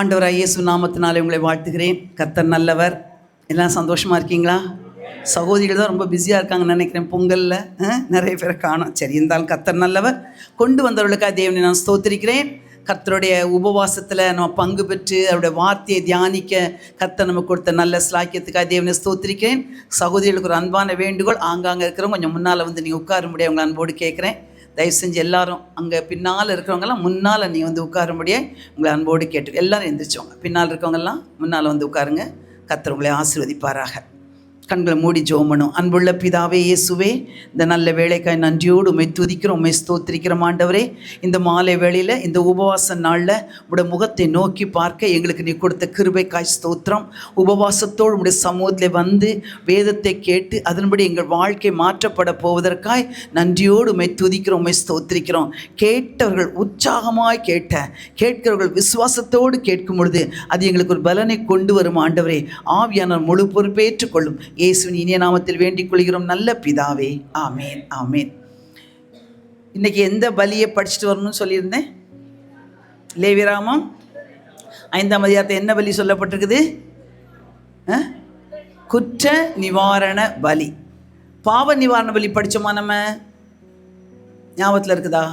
ஆண்டவராகிய இயேசு நாமத்தினாலே உங்களை வாழ்த்துகிறேன். கர்த்தர் நல்லவர். எல்லாம் சந்தோஷமாக இருக்கீங்களா? சகோதரிகள் தான் ரொம்ப பிஸியாக இருக்காங்கன்னு நினைக்கிறேன். பொங்கலில் நிறைய பேரை காணும். சரி, இருந்தாலும் கர்த்தர் நல்லவர். கொண்டு வந்தவர்களுக்காக தேவனை நான் ஸ்தோத்திரிக்கிறேன். கர்த்தருடைய உபவாசத்தில் நம்ம பங்கு பெற்று அவருடைய வார்த்தையை தியானிக்க கர்த்தர் நமக்கு கொடுத்த நல்ல ஸ்லாக்கியத்துக்காக தேவனை ஸ்தோத்திரிக்கிறேன். சகோதரிகளுக்கு ஒரு அன்பான வேண்டுகோள், ஆங்காங்கே இருக்கிறவங்க கொஞ்சம் முன்னால் வந்து நீங்கள் உட்காரும்படியாக உங்களை அன்போடு கேட்குறேன். தயவு செஞ்சு எல்லாரும் அங்கே பின்னால் இருக்கிறவங்கெல்லாம் முன்னால் நீங்கள் வந்து உட்காரும்படியே உங்களை அன்போடு கேட்டு எல்லோரும் எந்திரிச்சவங்க. பின்னால் இருக்கவங்கெல்லாம் முன்னால் வந்து உட்காருங்க. கர்த்தர் உங்களை ஆசீர்வதிப்பாராக. கண்களை மூடி ஜெபம் பண்ணும். அன்புள்ள பிதாவே இயேசுவே, இந்த நல்ல வேலைக்காய் நன்றியோடு உம்மை துதிக்கிறோம், உம்மை ஸ்தோத்திரிக்கிறோம். ஆண்டவரே, இந்த மாலை வேளையில் இந்த உபவாச நாளில் உடைய முகத்தை நோக்கி பார்க்க எங்களுக்கு நீ கொடுத்த கிருபைக்காய் ஸ்தோத்திரம். உபவாசத்தோடு உடைய சமூகத்தில் வந்து வேதத்தை கேட்டு அதன்படி எங்கள் வாழ்க்கை மாற்றப்பட போவதற்காய் நன்றியோடு உம்மை துதிக்கிறோம், உம்மை ஸ்தோத்திரிக்கிறோம். கேட்டவர்கள் உற்சாகமாய் கேட்கிறவர்கள் விசுவாசத்தோடு கேட்கும் பொழுது அது எங்களுக்கு ஒரு பலனை கொண்டு வரும். ஆண்டவரே, ஆவியானவர் முழு பொறுப்பேற்றுக் கொள்ளும். இயேசுவின் இனிய நாமத்தில் வேண்டிக் கொள்கிறோம் நல்ல பிதாவே, ஆமேன் ஆமேன். இன்னைக்கு எந்த பலியை படிச்சுட்டு வரணும்னு சொல்லியிருந்தேன்? லேவியராகமம் 5ஆம் அதிகாரத்தில் என்ன பலி சொல்லப்பட்டிருக்குது? குற்ற நிவாரண பலி. பாவ நிவாரண பலி படித்தோமா? நம்ம ஞாபகத்தில் இருக்குதா?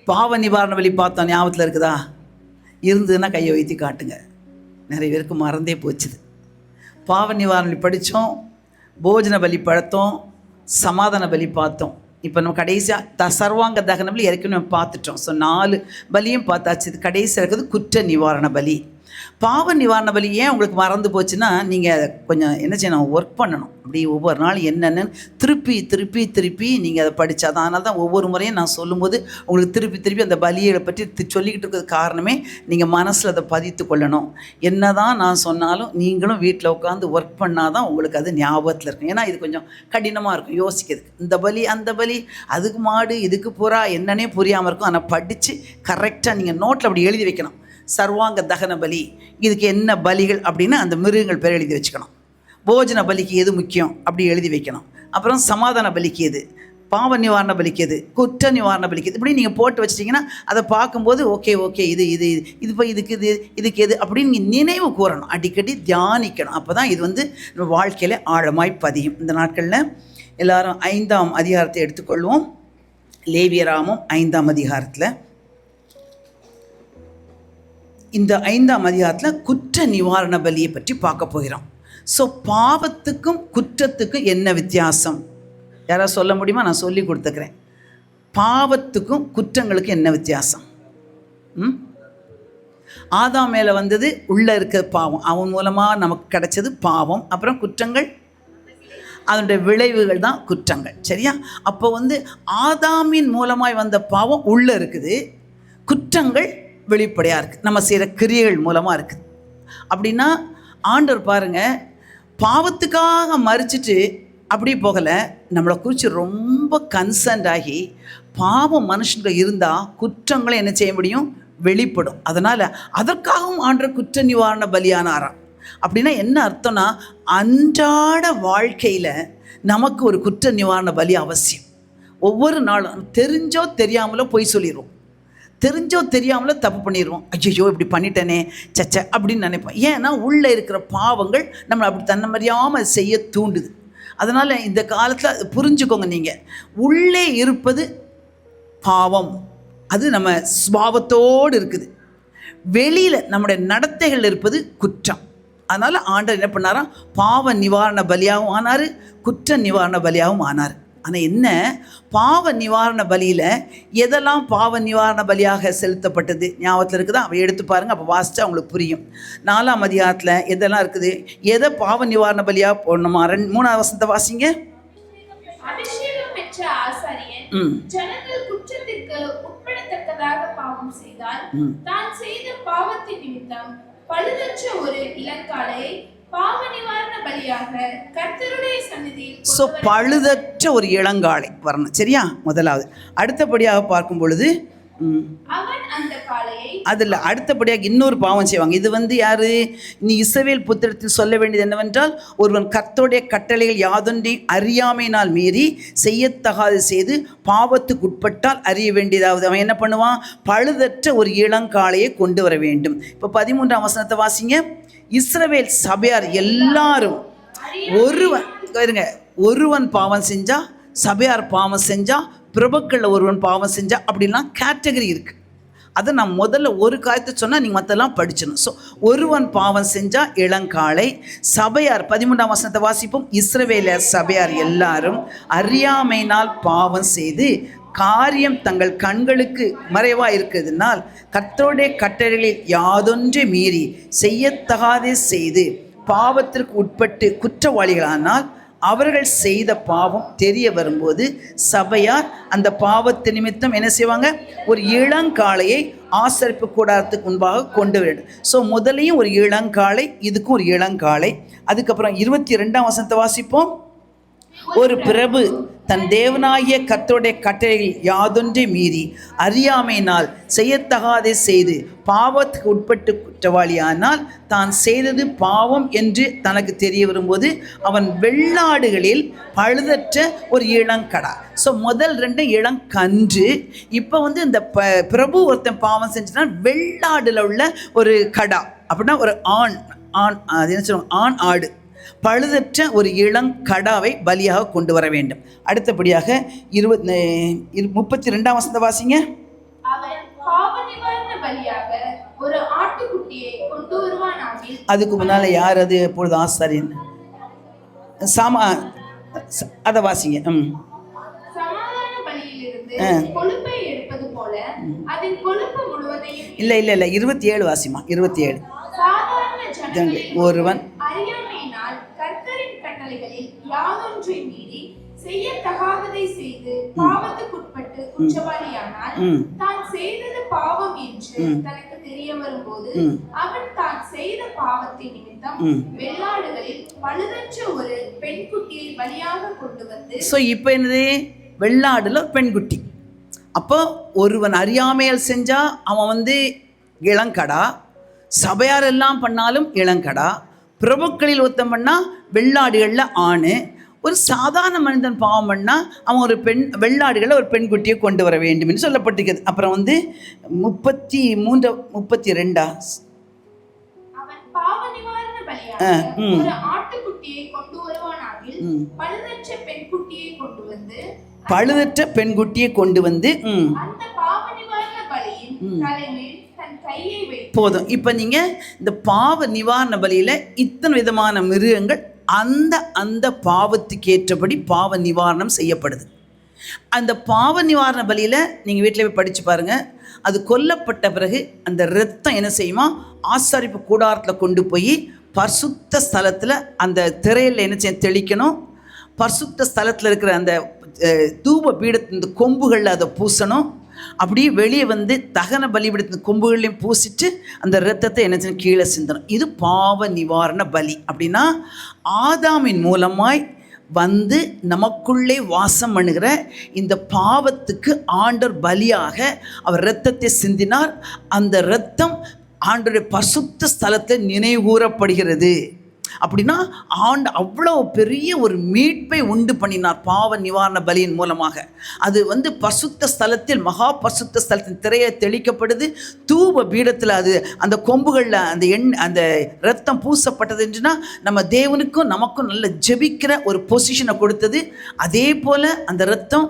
பாவ நிவாரண பலி பார்த்தோம், ஞாபகத்தில் இருக்குதா? இருந்ததுன்னா கையை வைத்து காட்டுங்க. நிறைய பேருக்கு மறந்தே போச்சுது. பாவ நிவாரணி படித்தோம், போஜன பலி பார்த்தோம், சமாதான பலி பார்த்தோம். இப்போ நம்ம கடைசியாக சர்வாங்க தகன பலி ஏற்கனவே பார்த்துட்டோம். ஸோ 4 பலியும் பார்த்தாச்சு. இது கடைசியாக இருக்கிறது குற்ற நிவாரண பலி. பாவ நிவாரண பலி ஏன் உங்களுக்கு மறந்து போச்சுன்னா, நீங்கள் கொஞ்சம் என்ன செய்யணும், ஒர்க் பண்ணணும். அப்படி ஒவ்வொரு நாள் என்னென்னு திருப்பி நீங்கள் அதை படித்தாதான். அதனால தான் ஒவ்வொரு முறையும் நான் சொல்லும்போது உங்களுக்கு திருப்பி அந்த பலியை பற்றி சொல்லிக்கிட்டு இருக்கிறது காரணமே நீங்கள் மனசில் அதை பதித்து கொள்ளணும். என்ன தான் நான் சொன்னாலும் நீங்களும் வீட்டில் உட்காந்து ஒர்க் பண்ணால் தான் உங்களுக்கு அது ஞாபகத்தில் இருக்கும். ஏன்னா இது கொஞ்சம் கடினமாக இருக்கும் யோசிக்கிறதுக்கு. இந்த பலி அந்த பலி, அதுக்கு மாடு இதுக்கு புறா என்னன்னே புரியாமல் இருக்கும். ஆனால் படித்து கரெக்டாக நீங்கள் நோட்டில் அப்படி எழுதி வைக்கணும். சர்வாங்க தகன பலி, இதுக்கு என்ன பலிகள் அப்படின்னு அந்த மிருகங்கள் பேர் எழுதி வச்சுக்கணும். போஜன பலிக்கு எது முக்கியம் அப்படி எழுதி வைக்கணும். அப்புறம் சமாதான பலிக்கு எது, பாவ நிவாரண பலிக்கு எது, குற்ற நிவாரண பலிக்கு எது, இப்படி நீங்கள் போட்டு வச்சிட்டிங்கன்னா அதை பார்க்கும்போது ஓகே இப்போ இதுக்கு எது அப்படின்னு நீங்கள் நினைவு கூறணும். அடிக்கடி தியானிக்கணும். அப்போ தான் இது வந்து நம்ம வாழ்க்கையில் ஆழமாய் பதியும். இந்த நாட்களில் எல்லாரும் 5ஆம் அதிகாரத்தை எடுத்துக்கொள்வோம். லேவியராகமம் 5ஆம் அதிகாரத்தில் இந்த 5ஆம் அதிகாரத்தில் குற்ற நிவாரண பலியை பற்றி பார்க்க போகிறோம். ஸோ பாவத்துக்கும் குற்றத்துக்கும் என்ன வித்தியாசம் யாராவது சொல்ல முடியுமா? நான் சொல்லி கொடுத்துக்கிறேன். பாவத்துக்கும் குற்றங்களுக்கும் என்ன வித்தியாசம்? ஆதாம் மேலே வந்தது உள்ளே இருக்கிற பாவம், அவன் மூலமாக நமக்கு கிடைச்சது பாவம். அப்புறம் குற்றங்கள், அதனுடைய விளைவுகள் தான் குற்றங்கள். சரியா? அப்போ வந்து ஆதாமின் மூலமாய் வந்த பாவம் உள்ளே இருக்குது, குற்றங்கள் வெளிப்படையாக இருக்குது, நம்ம செய்கிற கிரியைகள் மூலமாக இருக்குது. அப்படின்னா ஆண்டவர் பாருங்கள், பாவத்துக்காக மறிச்சிட்டு அப்படி போகலை, நம்மளை குறித்து ரொம்ப கன்சர்ன்ட் ஆகி பாவம் மனுஷங்க இருந்தால் குற்றங்களை என்ன செய்ய முடியும், வெளிப்படும். அதனால் அதற்காகவும் ஆண்டவர் குற்ற நிவாரண பலியானாராம். அப்படின்னா என்ன அர்த்தம்னா, அன்றாட வாழ்க்கையில் நமக்கு ஒரு குற்ற நிவாரண பலி அவசியம். ஒவ்வொரு நாளும் தெரிஞ்சோ தெரியாமலோ பொய் சொல்லிடுவோம், தெரிஞ்சோ தெரியாமலோ தப்பு பண்ணிடுவோம். ஐயோ இப்படி பண்ணிட்டேனே சச்ச அப்படின்னு நினைப்போம். ஏன்னா உள்ளே இருக்கிற பாவங்கள் நம்மளை அப்படி தன்னமறியாமல் செய்ய தூண்டுது. அதனால் இந்த காலத்தில் புரிஞ்சுக்கோங்க, நீங்கள் உள்ளே இருப்பது பாவம், அது நம்ம சுபாவத்தோடு இருக்குது. வெளியில் நம்முடைய நடத்தைகள் இருப்பது குற்றம். அதனால் ஆண்டவர் என்ன பண்ணாராம், பாவ நிவாரண பலியாகவும் ஆனார், குற்ற நிவாரண பலியாகவும் ஆனார். ஆனால் என்ன, பாவ நிவாரண பலியில் எதெல்லாம் பாவ நிவாரண பலியாக செலுத்தப்பட்டது ஞாபகத்தில் இருக்குதா? அவ எடுத்து பாருங்கள், அப்போ வாசித்தா உங்களுக்கு புரியும். 4ஆம் அதிகாரத்தில் எதெல்லாம் இருக்குது, எதை பாவ நிவாரண பலியாக போடணுமா? 3ஆவது வசனத்தை வாசிங்க. அபிஷேகம் பெற்ற ஆசாரியன் ஜனங்கள் குற்றத்திற்கு உட்படத்தக்கதாக பாவம் செய்தால் தான் செய்த பாவத்தின் நிமித்தம் பழுதற்ற ஒரு இளங்காளையை பாவ நிவாரண பலியாக கர்த்தருடைய சந்நிதியில். ஸோ பழுதற்ற ஒரு இளங்காளை வரணும். சரியா? முதலாவது. அடுத்தபடியாக பார்க்கும் பொழுது அவன் அந்த காளையை அதில் அடுத்தபடியாக இன்னொரு பாவம் செய்வாங்க. இது யாரு? நீ இஸ்ரவேல் புத்திரத்தில் சொல்ல வேண்டியது என்னவென்றால், ஒருவன் கர்த்தருடைய கட்டளைகள் யாதொன்றையும் அறியாமையினால் மீறி செய்யத்தகாது செய்து பாவத்துக்கு உட்பட்டால் அறிய வேண்டியதாவது அவன் என்ன பண்ணுவான்? பழுதற்ற ஒரு இளங்காளையை கொண்டு வர வேண்டும். இப்போ 13ஆம் வசனத்தை வாசிங்க. இஸ்ரவேல் சபையார் எல்லாரும் ஒருவன் பாவம் செஞ்சா, சபையார் பாவம் செஞ்சா, பிரபுக்களில் ஒருவன் பாவம் செஞ்சா, அப்படிலாம் கேட்டகரி இருக்குது. அதை நான் முதல்ல ஒரு காரியத்தை சொன்னால் நீங்கள் மற்றெல்லாம் படிச்சிடணும். ஸோ ஒருவன் பாவம் செஞ்சால் இளங்காளை, சபையார் 13ஆம் வசனத்தை வாசிப்போம். இஸ்ரவேலர் சபையார் எல்லாரும் அறியாமையினால் பாவம் செய்து காரியம் தங்கள் கண்களுக்கு மறைவாக இருக்கிறதுனால் கர்த்தருடைய கட்டளைகளில் யாதொன்றை மீறி செய்யத்தகாதே செய்து பாவத்திற்கு உட்பட்டு குற்றவாளிகளானால் அவர்கள் செய்த பாவம் தெரிய வரும்போது சபையார் அந்த பாவத்து நிமித்தம் என்ன செய்வாங்க? ஒரு இளங்காளையை ஆசரிப்பு கூடாரத்துக்கு முன்பாக கொண்டு வேண்டும். ஸோ முதலையும் ஒரு இளங்காளை, இதுக்கும் ஒரு இளங்காளை. அதுக்கப்புறம் 22ஆம் வசனத்தை வாசிப்போம். ஒரு பிரபு தன் தேவனாகிய கர்த்தருடைய கட்டளைகள் யாதொன்றை மீறி அறியாமையினால் செய்யத்தகாதே செய்து பாவத்துக்கு உட்பட்டு குற்றவாளியானால் தான் செய்தது பாவம் என்று தனக்கு தெரிய வரும்போது அவன் வெள்ளாடுகளில் பழுதற்ற ஒரு இளங்கடா. ஸோ முதல் 2 இளங்கன்று. இப்போ இந்த பிரபு ஒருத்தன் பாவம் செஞ்சுன்னா வெள்ளாடுல உள்ள ஒரு கடா, அப்படின்னா ஒரு ஆண் அது என்ன சொல்லுவாங்க? ஆண் ஆடு, பழுதற்ற ஒரு இளங்கடாவை பலியாக கொண்டு வர வேண்டும். அடுத்தபடியாக 32ஆம் வசனத்தை வாசிங்க. அதுக்கு முன்னால யார் அது? எப்பொழுது ஆசாரியன் அதை வாசிங்க. இல்லை 27 வாசிமா. 27 ஒருவன் கர்த்தரின் கட்டளைகளில் யாதொன்றை மீறி செய்யத்தகாததை செய்து பாவத்துக்குட்பட்டு குற்றவாளியானால் தான் செய்தது பாவம் என்று தனக்கு தெரிய வரும்போது அவன் தான் செய்த பாவத்தின் நிமித்தம் வெள்ளாடுகளில் பழுதற்ற ஒரு பெண்குட்டியை பலியாக கொண்டு வந்து. ஸோ இப்போ என்னது? வெள்ளாடுல பெண்குட்டி. அப்போ ஒருவன் அறியாமையால் செஞ்சா அவன் இளங்கடா, சபையார் எல்லாம் பண்ணாலும் இளங்கடா, பிரபுக்களில் ஒருத்தம் பண்ணால் வெள்ளாடுகளில் ஆண், ஒரு சாதாரண மனிதன் பாவம் பண்ணால் அவன் ஒரு வெள்ளாடுகளில் ஒரு பெண்குட்டியை கொண்டு வர வேண்டும் என்று சொல்லப்பட்டிருக்கிறது. அப்புறம் 33 32 பழுதற்ற பெண்குட்டியை கொண்டு வந்து போதும். இப்போ நீங்கள் இந்த பாவ நிவாரண பலியில் இத்தனை விதமான மிருகங்கள் அந்த பாவத்துக்கு ஏற்றபடி பாவ நிவாரணம் செய்யப்படுது. அந்த பாவ நிவாரண பலியில் நீங்கள் வீட்டில் போய் படித்து பாருங்கள். அது கொல்லப்பட்ட பிறகு அந்த இரத்தம் என்ன செய்யுமா? ஆசாரிப்பு கூடாரத்தில் கொண்டு போய் பரிசுத்த ஸ்தலத்தில் அந்த திரையில் என்ன செய்ய தெளிக்கணும். பரிசுத்த ஸ்தலத்தில் இருக்கிற அந்த தூப பீடத்தின் கொம்புகளில் அதை பூசணும். அப்படியே வெளியே தகன பலிபீடத்தின் கொம்புகளையும் பூசிட்டு அந்த இரத்தத்தை என்ன செய்யணும்? கீழே சிந்தணும். இது பாவ நிவாரண பலி. அப்படின்னா ஆதாமின் மூலமாய் நமக்குள்ளே வாசம் பண்ணுகிற இந்த பாவத்துக்கு ஆண்டவர் பலியாக அவர் இரத்தத்தை சிந்தினார். அந்த இரத்தம் ஆண்டவருடைய பரிசுத்த ஸ்தலத்தில் நினைவுகூரப்படுகிறது. அப்படின்னா அவ்வளோ பெரிய ஒரு மீட்பை உண்டு பண்ணினார் பாவ நிவாரண பலியின் மூலமாக. அது பரிசுத்த ஸ்தலத்தில், மகா பரிசுத்த ஸ்தலத்தின் திரையை தெளிக்கப்படுது. தூப பீடத்தில் அது அந்த கொம்புகளில் அந்த இரத்தம் பூசப்பட்டது என்றுனா நம்ம தேவனுக்கும் நமக்கும் நல்ல ஜெபிக்கிற ஒரு பொசிஷனை கொடுத்தது. அதே போல் அந்த இரத்தம்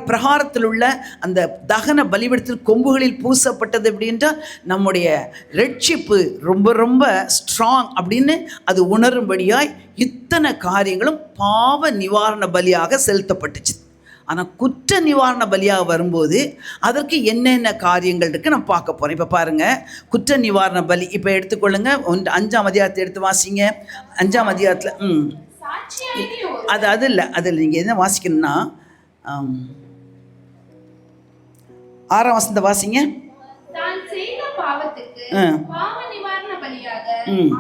பிரகாரத்தில் உள்ள அந்த தகன பலிபீடத்தில் கொம்புகளில் பூசப்பட்டது. அப்படின்றால் நம்முடைய ரட்சிப்பு ரொம்ப ரொம்ப ஸ்ட்ராங் அப்படின்னு அது உணரும்படியாய் இத்தனை காரியங்களும் பாவ நிவாரண பலியாக செலுத்தப்பட்டுச்சு. ஆனால் குற்ற நிவாரண பலியாக வரும்போது அதற்கு என்னென்ன காரியங்கள் இருக்குது நம்ம பார்க்க போகிறோம். இப்போ பாருங்கள், குற்ற நிவாரண பலி இப்போ எடுத்துக்கொள்ளுங்க. 5ஆம் அதிகாரத்தை எடுத்து வாசிங்க. 5ஆம் அதிகாரத்தில் அது இல்லை, அதில் நீங்கள் என்ன வாசிக்கணும்னா 6ஆம் வசனத்தை வாசிங்க. தான் செய்த பாவத்துக்கு பாவ நிவாரண பலியாக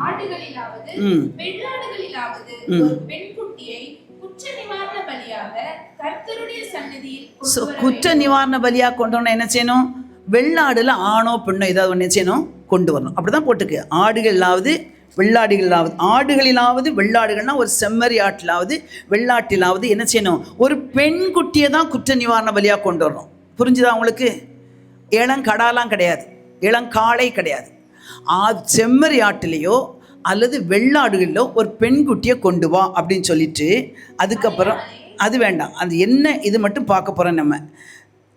ஆடுகளிலாவது வெள்ளாடுகளிலாவது ஒரு பெண்குட்டியை குற்ற நிவாரண பலியாக கர்த்தருடைய சந்நிதியில் குற்ற நிவாரண பலியாக கொண்டு என்ன செய்யணும்? வெள்ளாடில் ஆணோ பெண்ணோ ஏதாவது ஒன்று செய்யணும் கொண்டு வரணும். அப்படி தான் போட்டுக்கு. ஆடுகளாவது வெள்ளாடுகளாவது, ஆடுகளிலாவது வெள்ளாடுகள்னால் ஒரு செம்மறி ஆட்டிலாவது வெள்ளாட்டிலாவது என்ன செய்யணும், ஒரு பெண் குட்டியை தான் குற்ற நிவாரண பலியாக கொண்டு வரணும். புரிஞ்சுதா உங்களுக்கு? இளங்கடாலாம் கிடையாது, இளங்காளை கிடையாது. செம்மறி ஆட்டிலேயோ அல்லது வெள்ளாடுகளிலோ ஒரு பெண் குட்டியை கொண்டு வா அப்படின்னு சொல்லிட்டு, அதுக்கப்புறம் அது வேண்டாம், அது என்ன இது மட்டும் பார்க்க போகிறோம் நம்ம.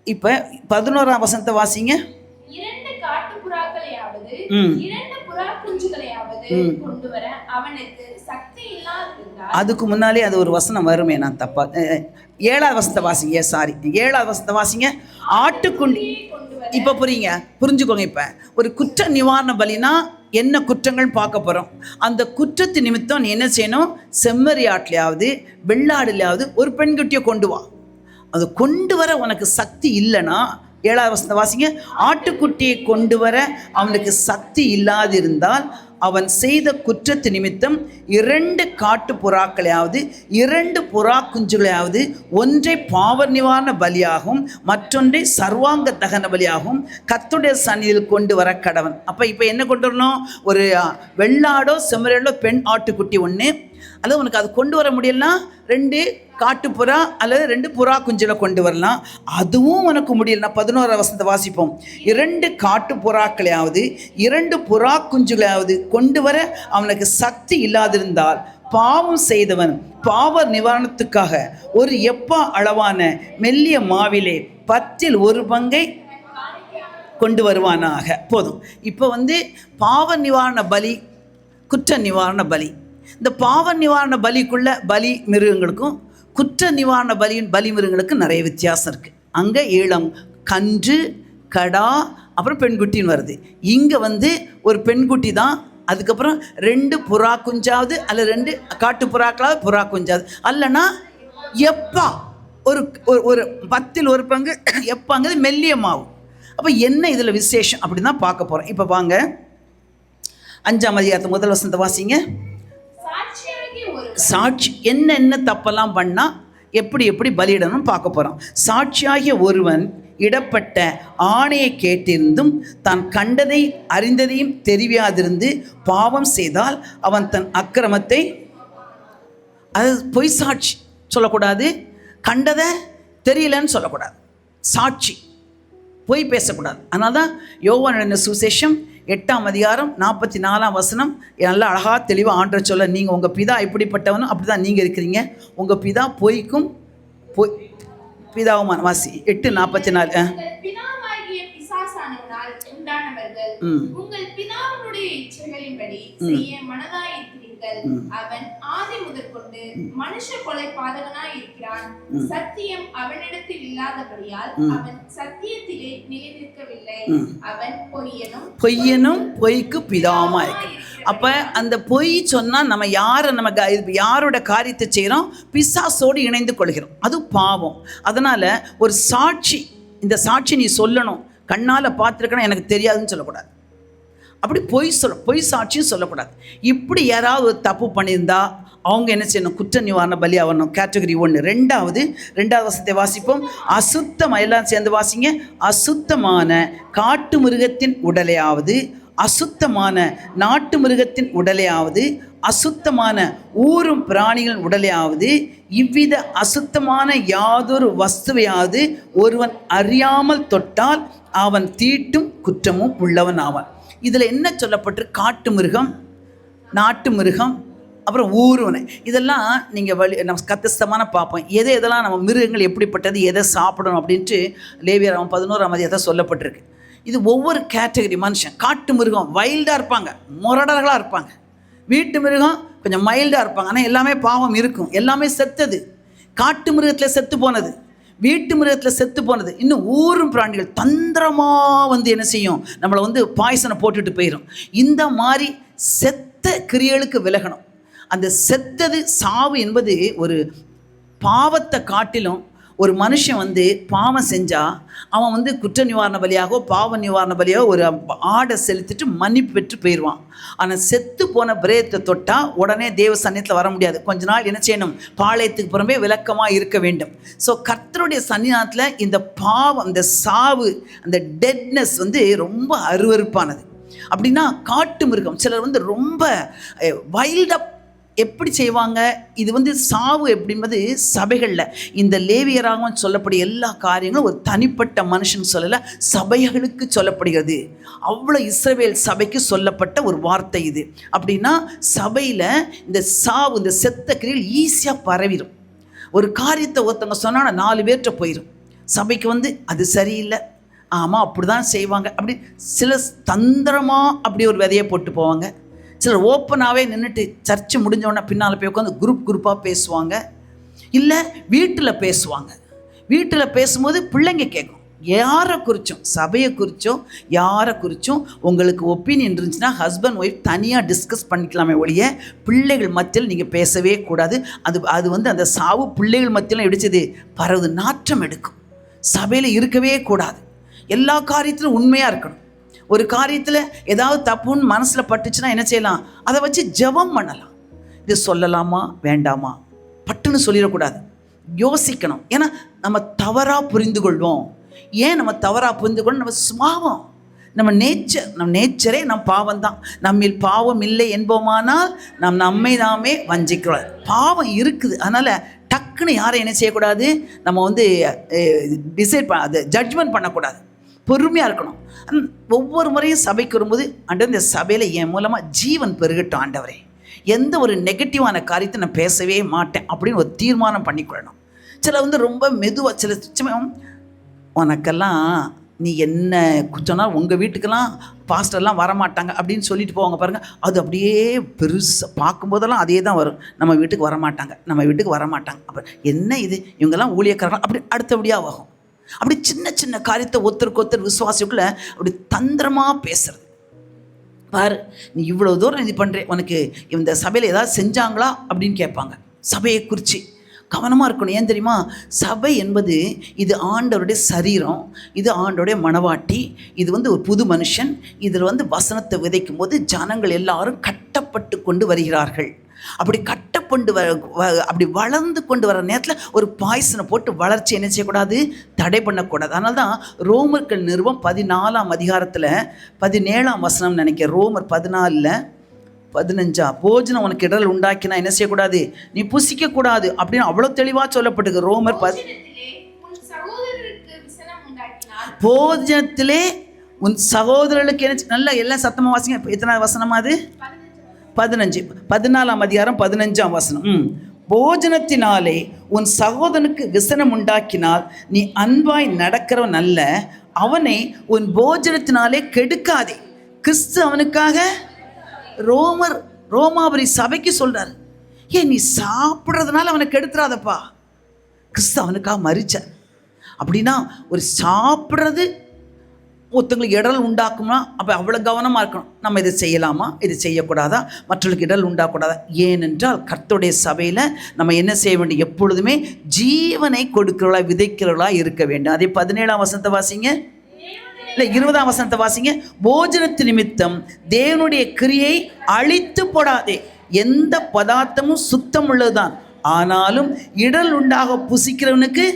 இப்போ 11ஆம் வசனத்தை வாசிங்க. 2 காட்டுப்புறாக்களையாவது 2 புறா குஞ்சுகளையாவது கொண்டு வர அவனுக்கு சக்தி இல்லாதிருந்தால். அதுக்கு முன்னாலே அது ஒரு வசனம் வருமே, நான் தப்பா 7ஆவது வசனத்தை வாசிங்க. சாரி, 7ஆவது வசனத்தை வாசிங்க. ஆட்டுக்குண்டி. இப்போ புரிஞ்சுக்கோங்க. இப்போ ஒரு குற்ற நிவாரண பலினா என்ன குற்றங்கள் பார்க்க போகிறோம். அந்த குற்றத்து நிமித்தம் நீ என்ன செய்யணும், செம்மறி ஆட்டிலையாவது வெள்ளாடுலையாவது ஒரு பெண்குட்டியை கொண்டு வா. அது கொண்டு வர உனக்கு சக்தி இல்லைன்னா 7ஆவது வசனத்தை வாசிங்க. ஆட்டுக்குட்டியை கொண்டு வர அவனுக்கு சக்தி இல்லாதிருந்தால் அவன் செய்த குற்றத்து நிமித்தம் 2 காட்டு புறாக்களையாவது 2 புறா குஞ்சுகளையாவது ஒன்றை பாவ நிவாரண பலியாகவும் மற்றொன்றை சர்வாங்க தகன பலியாகவும் கர்த்தருடைய சந்நிதியில் கொண்டு வர கடவன். இப்போ என்ன கொண்டு வரணும், ஒரு வெள்ளாடோ செம்மறியாடோ பெண் ஆட்டுக்குட்டி ஒன்று, அல்லது உனக்கு அது கொண்டு வர முடியலன்னா 2 காட்டுப்புறா அல்லது 2 புறா குஞ்சுகளை கொண்டு வரலாம். அதுவும் உனக்கு முடியலன்னா 11ஆம் வசனத்தை வாசிப்போம். 2 காட்டு புறாக்களையாவது 2 புறா குஞ்சுகளையாவது கொண்டு வர அவனுக்கு சக்தி இல்லாதிருந்தால் பாவம் செய்தவன் பாவ நிவாரணத்துக்காக ஒரு எப்பா அளவான மெல்லிய மாவிலே 10ல் 1 பங்கை கொண்டு வருவானாக. போதும். இப்போ பாவ நிவாரண பலி, குற்ற நிவாரண பலி. இந்த பாவ நிவாரண பலிக்குள்ள பலி மிருகங்களுக்கும் குற்ற நிவாரண பலி மிருகங்களுக்கும் நிறைய வித்தியாசம் இருக்குது. அங்கே இளம் கன்று, கடா, அப்புறம் பெண்குட்டின்னு வருது. இங்கே ஒரு பெண்குட்டி தான், அதுக்கப்புறம் 2 புறா குஞ்சாவது அல்லது 2 காட்டு புறாக்களாவது புறா குஞ்சாவது, அல்லனா எப்பா ஒரு 10ல் 1 பங்கு எப்பாங்கிறது மெல்லிய மாவு. அப்போ என்ன இதில் விசேஷம் அப்படின்னு தான் பார்க்க போகிறோம். இப்போ வாங்க 5ஆம் அதிகாரத்து 1 வசனத்தை வாசிங்க. சாட்சி என்ன தப்பெல்லாம் பண்ணால் எப்படி பலியிடணும் பார்க்க போகிறோம். சாட்சியாகிய ஒருவன் இடப்பட்ட ஆணையை கேட்டிருந்தும் தான் கண்டதை அறிந்ததையும் தெரியாதிருந்து பாவம் செய்தால் அவன் தன் அக்கிரமத்தை, அது பொய் சாட்சி சொல்லக்கூடாது, கண்டதை தெரியலன்னு சொல்லக்கூடாது, சாட்சி பொய் பேசக்கூடாது. அதனால தான் யோவான் எழுதின சுவிசேஷம் 8ஆம் அதிகாரம் 44ஆம் வசனம் நல்லா அழகாக தெளிவாக ஆண்டவர் சொல்ல, நீங்கள் உங்கள் பிதா எப்படிப்பட்டவனும் அப்படி தான் நீங்கள் இருக்கிறீங்க, உங்கள் பிதா பொய்க்கும் பிதாவுமான. வாசி 8:44. உங்கள் பிதாவுடைய இச்சைகளின்படி செய்ய மனதாயிருக்கிறீர்கள். அவன் ஆதி முதற்கொண்டு மனுஷ கொலை பாதகனாய் இருக்கிறான். சத்தியம் அவனிடத்தில் இல்லாதபடியால் அவன் சத்தியத்திலே நிலைநிற்கவில்லை. அவன் பொய்யனும் பொய்க்கு பிதாவுமா இருக்கு. அப்ப அந்த பொய் சொன்னா நம்ம யாரோட காரியத்தை செய்யறோம், பிசாசோடு இணைந்து கொள்கிறோம், அது பாவம். அதனால ஒரு சாட்சி, இந்த சாட்சி நீ சொல்லணும், கண்ணால் பார்த்துருக்கணும், எனக்கு தெரியாதுன்னு சொல்லக்கூடாது. அப்படி பொய் சாட்சியும் சொல்லக்கூடாது. இப்படி யாராவது ஒரு தப்பு பண்ணியிருந்தா அவங்க என்ன செய்யணும், குற்ற நிவாரண பலி ஆகணும். கேட்டகரி 1. 2வது வசனத்தை வாசிப்போம். அசுத்தம், எல்லாம் சேர்ந்து வாசிங்க. அசுத்தமான காட்டு மிருகத்தின் உடலையாவது அசுத்தமான நாட்டு மிருகத்தின் உடலையாவது அசுத்தமான ஊரும் பிராணிகளின் உடலையாவது இவ்வித அசுத்தமான யாதொரு வஸ்துவையாவது ஒருவன் அறியாமல் தொட்டால் அவன் தீட்டும் குற்றமும் உள்ளவன் ஆவான். இதில் என்ன சொல்லப்பட்டு, காட்டு மிருகம், நாட்டு மிருகம், அப்புறம் ஊருவனை, இதெல்லாம் நீங்கள் நம்ம கத்தஸ்தமான பார்ப்போம். எதெல்லாம் நம்ம மிருகங்கள் எப்படிப்பட்டது, எதை சாப்பிடணும் அப்படின்ட்டு லேவியர் 11ஆம் அதிகாரத்தில் சொல்லப்பட்டிருக்கு. இது ஒவ்வொரு கேட்டகரி மனுஷன். காட்டு மிருகம் வைல்டாக இருப்பாங்க, முரடர்களாக இருப்பாங்க. வீட்டு மிருகம் கொஞ்சம் மைல்டாக இருப்பாங்க, ஆனால் எல்லாமே பாவம் இருக்கும், எல்லாமே செத்தது. காட்டு மிருகத்தில் செத்து போனது, வீட்டு மிருகத்தில் செத்து போனது. இன்னும் ஊரும் பிராணிகள் தந்திரமாக என்ன செய்யும், நம்மளை பாய்சனை போட்டுட்டு போயிடும். இந்த மாதிரி செத்த கிரியலுக்கு விலகணும். அந்த செத்தது, சாவு என்பது ஒரு பாவத்தை காட்டிலும் ஒரு மனுஷன் வந்து பாவம் செஞ்சால் அவன் வந்து குற்ற நிவாரண பலியாகவோ பாவ நிவாரண பலியாகவோ ஒரு ஆடை செலுத்திட்டு மன்னிப்பு பெற்று போயிடுவான். ஆனால் செத்து போன பிரேதத்தை தொட்டால் உடனே தேவ சன்னியத்தில் வர முடியாது. கொஞ்ச நாள் என்ன செய்யணும்? பாளையத்துக்கு புறம்பே விலக்கமாக இருக்க வேண்டும். ஸோ கர்த்தருடைய சன்னிதானத்தில் இந்த பாவம், இந்த சாவு, அந்த டெட்னஸ் வந்து ரொம்ப அருவருப்பானது. அப்படின்னா காட்டு மிருகம் சிலர் வந்து ரொம்ப வைல்டப் எப்படி செய்வாங்க? இது வந்து சாவு எப்படின்பது சபைகளில் இந்த லேவியராகவும் சொல்லக்கூடிய எல்லா காரியங்களும் ஒரு தனிப்பட்ட மனுஷன் சொல்லலை, சபைகளுக்கு சொல்லப்படுகிறது. அவ்வளோ இஸ்ரவேல் சபைக்கு சொல்லப்பட்ட ஒரு வார்த்தை இது. அப்படின்னா சபையில் இந்த சாவு, இந்த செத்த கிரியில் ஈஸியாக பரவிடும். ஒரு காரியத்தை ஒருத்தவங்க சொன்னால் 4 பேர்கிட்ட போயிடும். சபைக்கு வந்து அது சரியில்லை, ஆமாம் அப்படி தான் செய்வாங்க, அப்படி சில தந்திரமாக அப்படி ஒரு விதையை போட்டு போவாங்க. சிலர் ஓப்பனாகவே நின்றுட்டு சர்ச்சு முடிஞ்சோடனே பின்னால் போய் உட்காந்து குரூப்பாக பேசுவாங்க. இல்லை வீட்டில் பேசுவாங்க. வீட்டில் பேசும்போது பிள்ளைங்க கேட்கும், யாரை குறித்தும், சபையை குறித்தும் யாரை குறித்தும் உங்களுக்கு ஒப்பீனியன் இருந்துச்சுன்னா ஹஸ்பண்ட் ஒய்ஃப் தனியாக டிஸ்கஸ் பண்ணிக்கலாமே ஒழிய பிள்ளைகள் மத்தியில் நீங்கள் பேசவே கூடாது. அது வந்து அந்த சாவு பிள்ளைகள் மத்தியில் எடுத்தது பரவுது, நாற்றம் எடுக்கும். சபையில் இருக்கவே கூடாது. எல்லா காரியத்திலும் உண்மையாக இருக்கணும். ஒரு காரியத்தில் ஏதாவது தப்புன்னு மனசில் பட்டுச்சுன்னா என்ன செய்யலாம்? அதை வச்சு ஜெபம் பண்ணலாம். இது சொல்லலாமா வேண்டாமா பட்டுன்னு சொல்லிடக்கூடாது, யோசிக்கணும். ஏன்னா நம்ம தவறாக புரிந்து கொள்வோம். ஏன் நம்ம தவறாக புரிந்து கொள்ள? நம்ம சுபாவம், நம்ம நேச்சரே நம் பாவம் தான். நம்மில் பாவம் இல்லை என்போமானால் நாம் நம்மை நாமே வஞ்சிக்கிறோம். பாவம் இருக்குது. அதனால் டக்குன்னு யாரை என்ன செய்யக்கூடாது? நம்ம வந்து அது ஜட்ஜ்மெண்ட் பண்ணக்கூடாது, பொறுமையாக இருக்கணும். ஒவ்வொரு முறையும் சபைக்கு வரும்போது ஆண்டவர் இந்த சபையில் என் மூலமாக ஜீவன் பெருகட்டும் ஆண்டவரே, எந்த ஒரு நெகட்டிவான காரியத்தை நான் பேசவே மாட்டேன் அப்படின்னு ஒரு தீர்மானம் பண்ணிக்கொள்ளணும். சில வந்து ரொம்ப மெதுவாக, சில சமயம் உனக்கெல்லாம் நீ என்ன சொன்னால் உங்கள் வீட்டுக்கெல்லாம் பாஸ்டர்லாம் வரமாட்டாங்க அப்படின்னு சொல்லிட்டு போவாங்க பாருங்கள். அது அப்படியே பெருசாக பார்க்கும்போதெல்லாம் அதே தான் வரும். நம்ம வீட்டுக்கு வரமாட்டாங்க. அப்புறம் என்ன இது, இவங்கெல்லாம் ஊழியக்காரங்க அப்படி அடுத்தபடியாக ஆகும். அப்படி சின்ன சின்ன காரியத்தை ஒருத்தருக்கு விசுவாசிக்குள்ள அப்படி தந்திரமாக பேசுறது. பாரு நீ இவ்வளோ தூரம் இது பண்ணுற, உனக்கு இந்த சபையில் ஏதாவது செஞ்சாங்களா அப்படின்னு கேட்பாங்க. சபையை குறித்து கவனமாக இருக்கணும். ஏன் தெரியுமா? சபை என்பது இது ஆண்டவருடைய சரீரம், இது ஆண்டவருடைய மனவாட்டி, இது வந்து ஒரு புது மனுஷன். இதில் வந்து வசனத்தை விதைக்கும் போது ஜனங்கள் எல்லாரும் கட்டப்பட்டு கொண்டு வருகிறார்கள். அப்படி கட்டப்பட்டு அப்படி வளர்ந்து கொண்டு வர நேரத்தில் ஒரு பாய்சனை போட்டு வளர்ச்சி என்ன செய்யக்கூடாது? தடை பண்ணக்கூடாது. அதனால தான் ரோமர்கள் நிருபம் 14ஆம் அதிகாரத்தில் 17ஆம் வசனம் நினைக்கிறேன். ரோமர் 14:15 போஜனம் உனக்கு இடரல் உண்டாக்கினா என்ன செய்யக்கூடாது? நீ புசிக்கக்கூடாது அப்படின்னு அவ்வளோ தெளிவாக சொல்லப்பட்டிருக்கு. ரோமர் போஜனத்திலே உன் சகோதரர்களுக்கு என்ன, நல்லா எல்லாம் சத்தமாக வாசிங்க. எத்தனை வசனமா அது? 15, 14ஆம் அதிகாரம் 15ஆம் வசனம். போஜனத்தினாலே உன் சகோதரனுக்கு விசனம் உண்டாக்கினால் நீ அன்பாய் நடக்கிறவன் அல்ல, அவனை உன் போஜனத்தினாலே கெடுக்காதே. கிறிஸ்து அவனுக்காக ரோமாபுரி சபைக்கு சொல்றாரு, ஏன் நீ சாப்பிட்றதுனால அவனை கெடுத்துறாதப்பா. கிறிஸ்து அவனுக்காக மரிச்சார். அப்படின்னா ஒரு சாப்பிட்றது ஒருத்தங்களுக்கு இடல் உண்டாக்கும்னா அப்போ அவ்வளோ கவனமாக இருக்கணும். நம்ம இதை செய்யலாமா, இது செய்யக்கூடாதா, மற்றவர்களுக்கு இடல் உண்டாக்கூடாதா? ஏனென்றால் கர்த்தருடைய சபையில் நம்ம என்ன செய்ய வேண்டும்? எப்பொழுதுமே ஜீவனை கொடுக்கிறவளா விதைக்கிறவளா இருக்க வேண்டும். அதே 17ஆம் வசனத்தை வாசிங்க, இல்லை 20ஆம் வசனத்தை வாசிங்க. போஜனத்து நிமித்தம் தேவனுடைய கிரியை அழித்து போடாதே. எந்த பதார்த்தமும் சுத்தம் உள்ளதுதான், ஆனாலும் இடல் உண்டாக புசிக்கிறவனுக்கு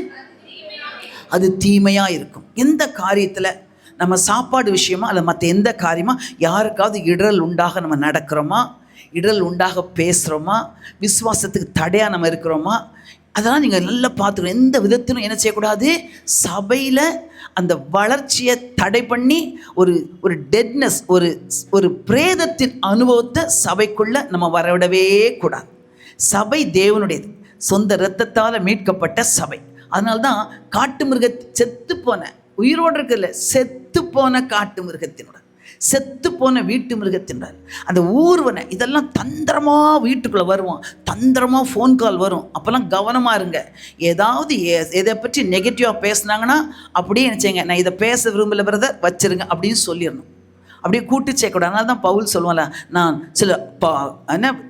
அது தீமையாக இருக்கும். எந்த காரியத்தில் நம்ம சாப்பாடு விஷயமா அல்ல மற்ற எந்த காரியமா யாருக்காவது இடரல் உண்டாக நம்ம நடக்கிறோமா, இடரல் உண்டாக பேசுகிறோமா, விசுவாசத்துக்கு தடையாக நம்ம இருக்கிறோமா, அதெல்லாம் நீங்கள் நல்லா பார்த்துக்கணும். எந்த விதத்திலும் என்ன செய்யக்கூடாது? சபையில் அந்த வளர்ச்சியை தடை பண்ணி ஒரு டெட்னஸ், ஒரு பிரேதத்தின் அனுபவத்தை சபைக்குள்ளே நம்ம வரவிடவே கூடாது. சபை தேவனுடையது, சொந்த இரத்தத்தால் மீட்கப்பட்ட சபை. அதனால்தான் காட்டு மிருக செத்து போன, உயிரோடு இருக்கல, செத்து போன காட்டு மிருகத்தினோட, செத்து போன வீட்டு மிருகத்தினர், அந்த ஊர்வனை இதெல்லாம் தந்திரமாக வீட்டுக்குள்ளே வருவோம், தந்திரமாக ஃபோன் கால் வரும். அப்போல்லாம் கவனமாக இருங்க. ஏதாவது எதை பற்றி நெகட்டிவாக பேசுனாங்கன்னா அப்படியே நினச்சிங்க, நான் இதை பேச விரும்பல பிரதர் வச்சிருங்க அப்படின்னு சொல்லிடணும். அப்படியே கூட்டு சேர்க்கக்கூடாது. அதனால தான் பவுல் சொல்லுவான்ல, நான் சில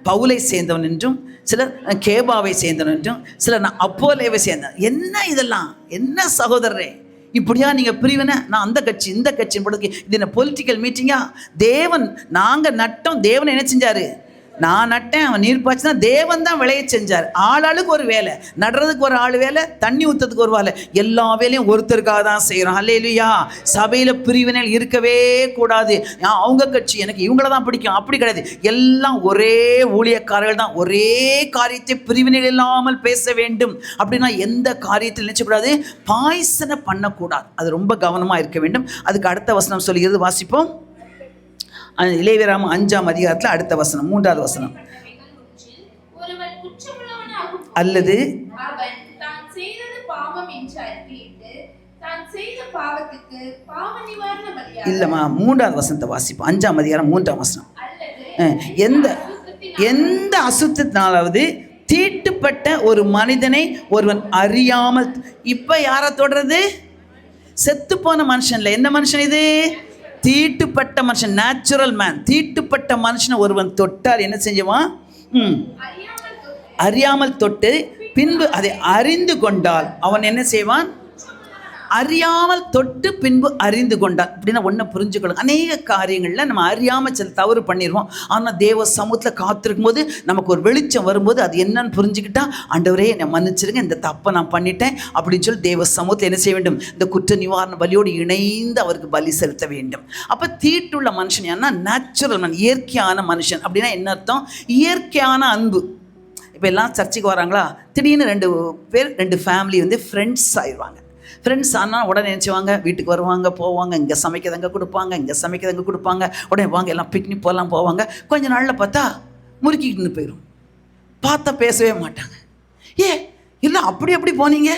பவுலை சேர்ந்தவன் என்றும், சிலர் கேபாவை சேர்ந்தவன் என்றும், சிலர் நான் அப்போலேவை சேர்ந்தவன். என்ன இதெல்லாம் என்ன சகோதரரே, இப்படியா நீங்கள் பிரிவினை? நான் அந்த கட்சி இந்த கட்சின்னு போடுறதுக்கு இது என்ன பொலிட்டிக்கல் மீட்டிங்கா? தேவன் நாங்கள் நட்டோம், தேவன் என்ன செஞ்சார்? நான் நட்டேன், அவன் நீர் பாய்ச்சினா தேவன் தான் விளைய செஞ்சார். ஆளாளுக்கு ஒரு வேலை, நடுறதுக்கு ஒரு ஆள் வேலை, தண்ணி ஊற்றுறதுக்கு ஒரு வேலை, எல்லா வேலையும் ஒருத்தருக்காக தான் செய்கிறோம். அல்லேலூயா. சபையில் பிரிவினைகள் இருக்கவே கூடாது. அவங்க கட்சி எனக்கு இவங்கள தான் பிடிக்கும், அப்படி கிடையாது. எல்லாம் ஒரே ஊழியக்காரர்கள் தான். ஒரே காரியத்தை பிரிவினைகள் இல்லாமல் பேச வேண்டும். அப்படின்னா எந்த காரியத்தில் நினைச்சக்கூடாது, பாய்சனை பண்ணக்கூடாது. அது ரொம்ப கவனமாக இருக்க வேண்டும். அதுக்கு அடுத்த வசனம் சொல்லுகிறது, வாசிப்போம். லேவியராகமம் 5ஆம் அதிகாரத்தில் அடுத்த வசனம், 3வது வசனம். அல்லது இல்லம்மா, 3வது வசனத்தை வாசிப்போம். 5ஆம் அதிகாரம் 3ஆம் வசனம். எந்த அசுத்தத்தினாலாவது தீட்டுப்பட்ட ஒரு மனிதனை ஒருவன் அறியாமல். இப்ப யாரை தொடர்றது? செத்து போன மனுஷன் இல்லை. எந்த மனுஷன் இது? தீட்டுப்பட்ட மனுஷன், நேச்சுரல் மேன். தீட்டுப்பட்ட மனுஷனை ஒருவன் தொட்டால் என்ன செஞ்சுவான்? அறியாமல் தொட்டு பின்பு அதை அறிந்து கொண்டால் அவன் என்ன செய்வான்? அறியாமல் தொட்டு பின்பு அறிந்து கொண்டால். அப்படின்னா ஒன்றை புரிஞ்சுக்கணும். அநேக காரியங்களில் நம்ம அறியாமல் சில தவறு பண்ணிடுவோம். ஆனால் தேவ சமூகத்தில் காத்திருக்கும் போது நமக்கு ஒரு வெளிச்சம் வரும்போது அது என்னன்னு புரிஞ்சுக்கிட்டா, ஆண்டவரே என்னை மன்னிச்சிருங்க, இந்த தப்பை நான் பண்ணிட்டேன் அப்படின்னு சொல்லி தேவ சமூகத்தில் என்ன செய்ய வேண்டும்? இந்த குற்ற நிவாரண பலியோடு இணைந்து அவருக்கு பலி செலுத்த வேண்டும். அப்போ தீட்டுள்ள மனுஷன் ஏன்னா நேச்சுரல் மேன், இயற்கையான மனுஷன். அப்படின்னா என்ன அர்த்தம்? இயற்கையான அன்பு. இப்போ எல்லாம் சர்ச்சுக்கு வராங்களா, திடீர்னு 2 பேர் 2 ஃபேமிலி வந்து ஃப்ரெண்ட்ஸ் ஆயிடுவாங்க. ஃப்ரெண்ட்ஸ் ஆனால் உடனே நினச்சிவாங்க, வீட்டுக்கு வருவாங்க, போவாங்க, இங்கே சமைக்கிறதங்க கொடுப்பாங்க, இங்கே சமைக்கிறதங்க கொடுப்பாங்க, உடனே வாங்க எல்லாம் பிக்னிக் போகலாம் போவாங்க. கொஞ்ச நாளில் பார்த்தா முறுக்கிக்கிட்டு போயிடும். பார்த்தா பேசவே மாட்டாங்க. இல்லை அப்படி போனீங்க,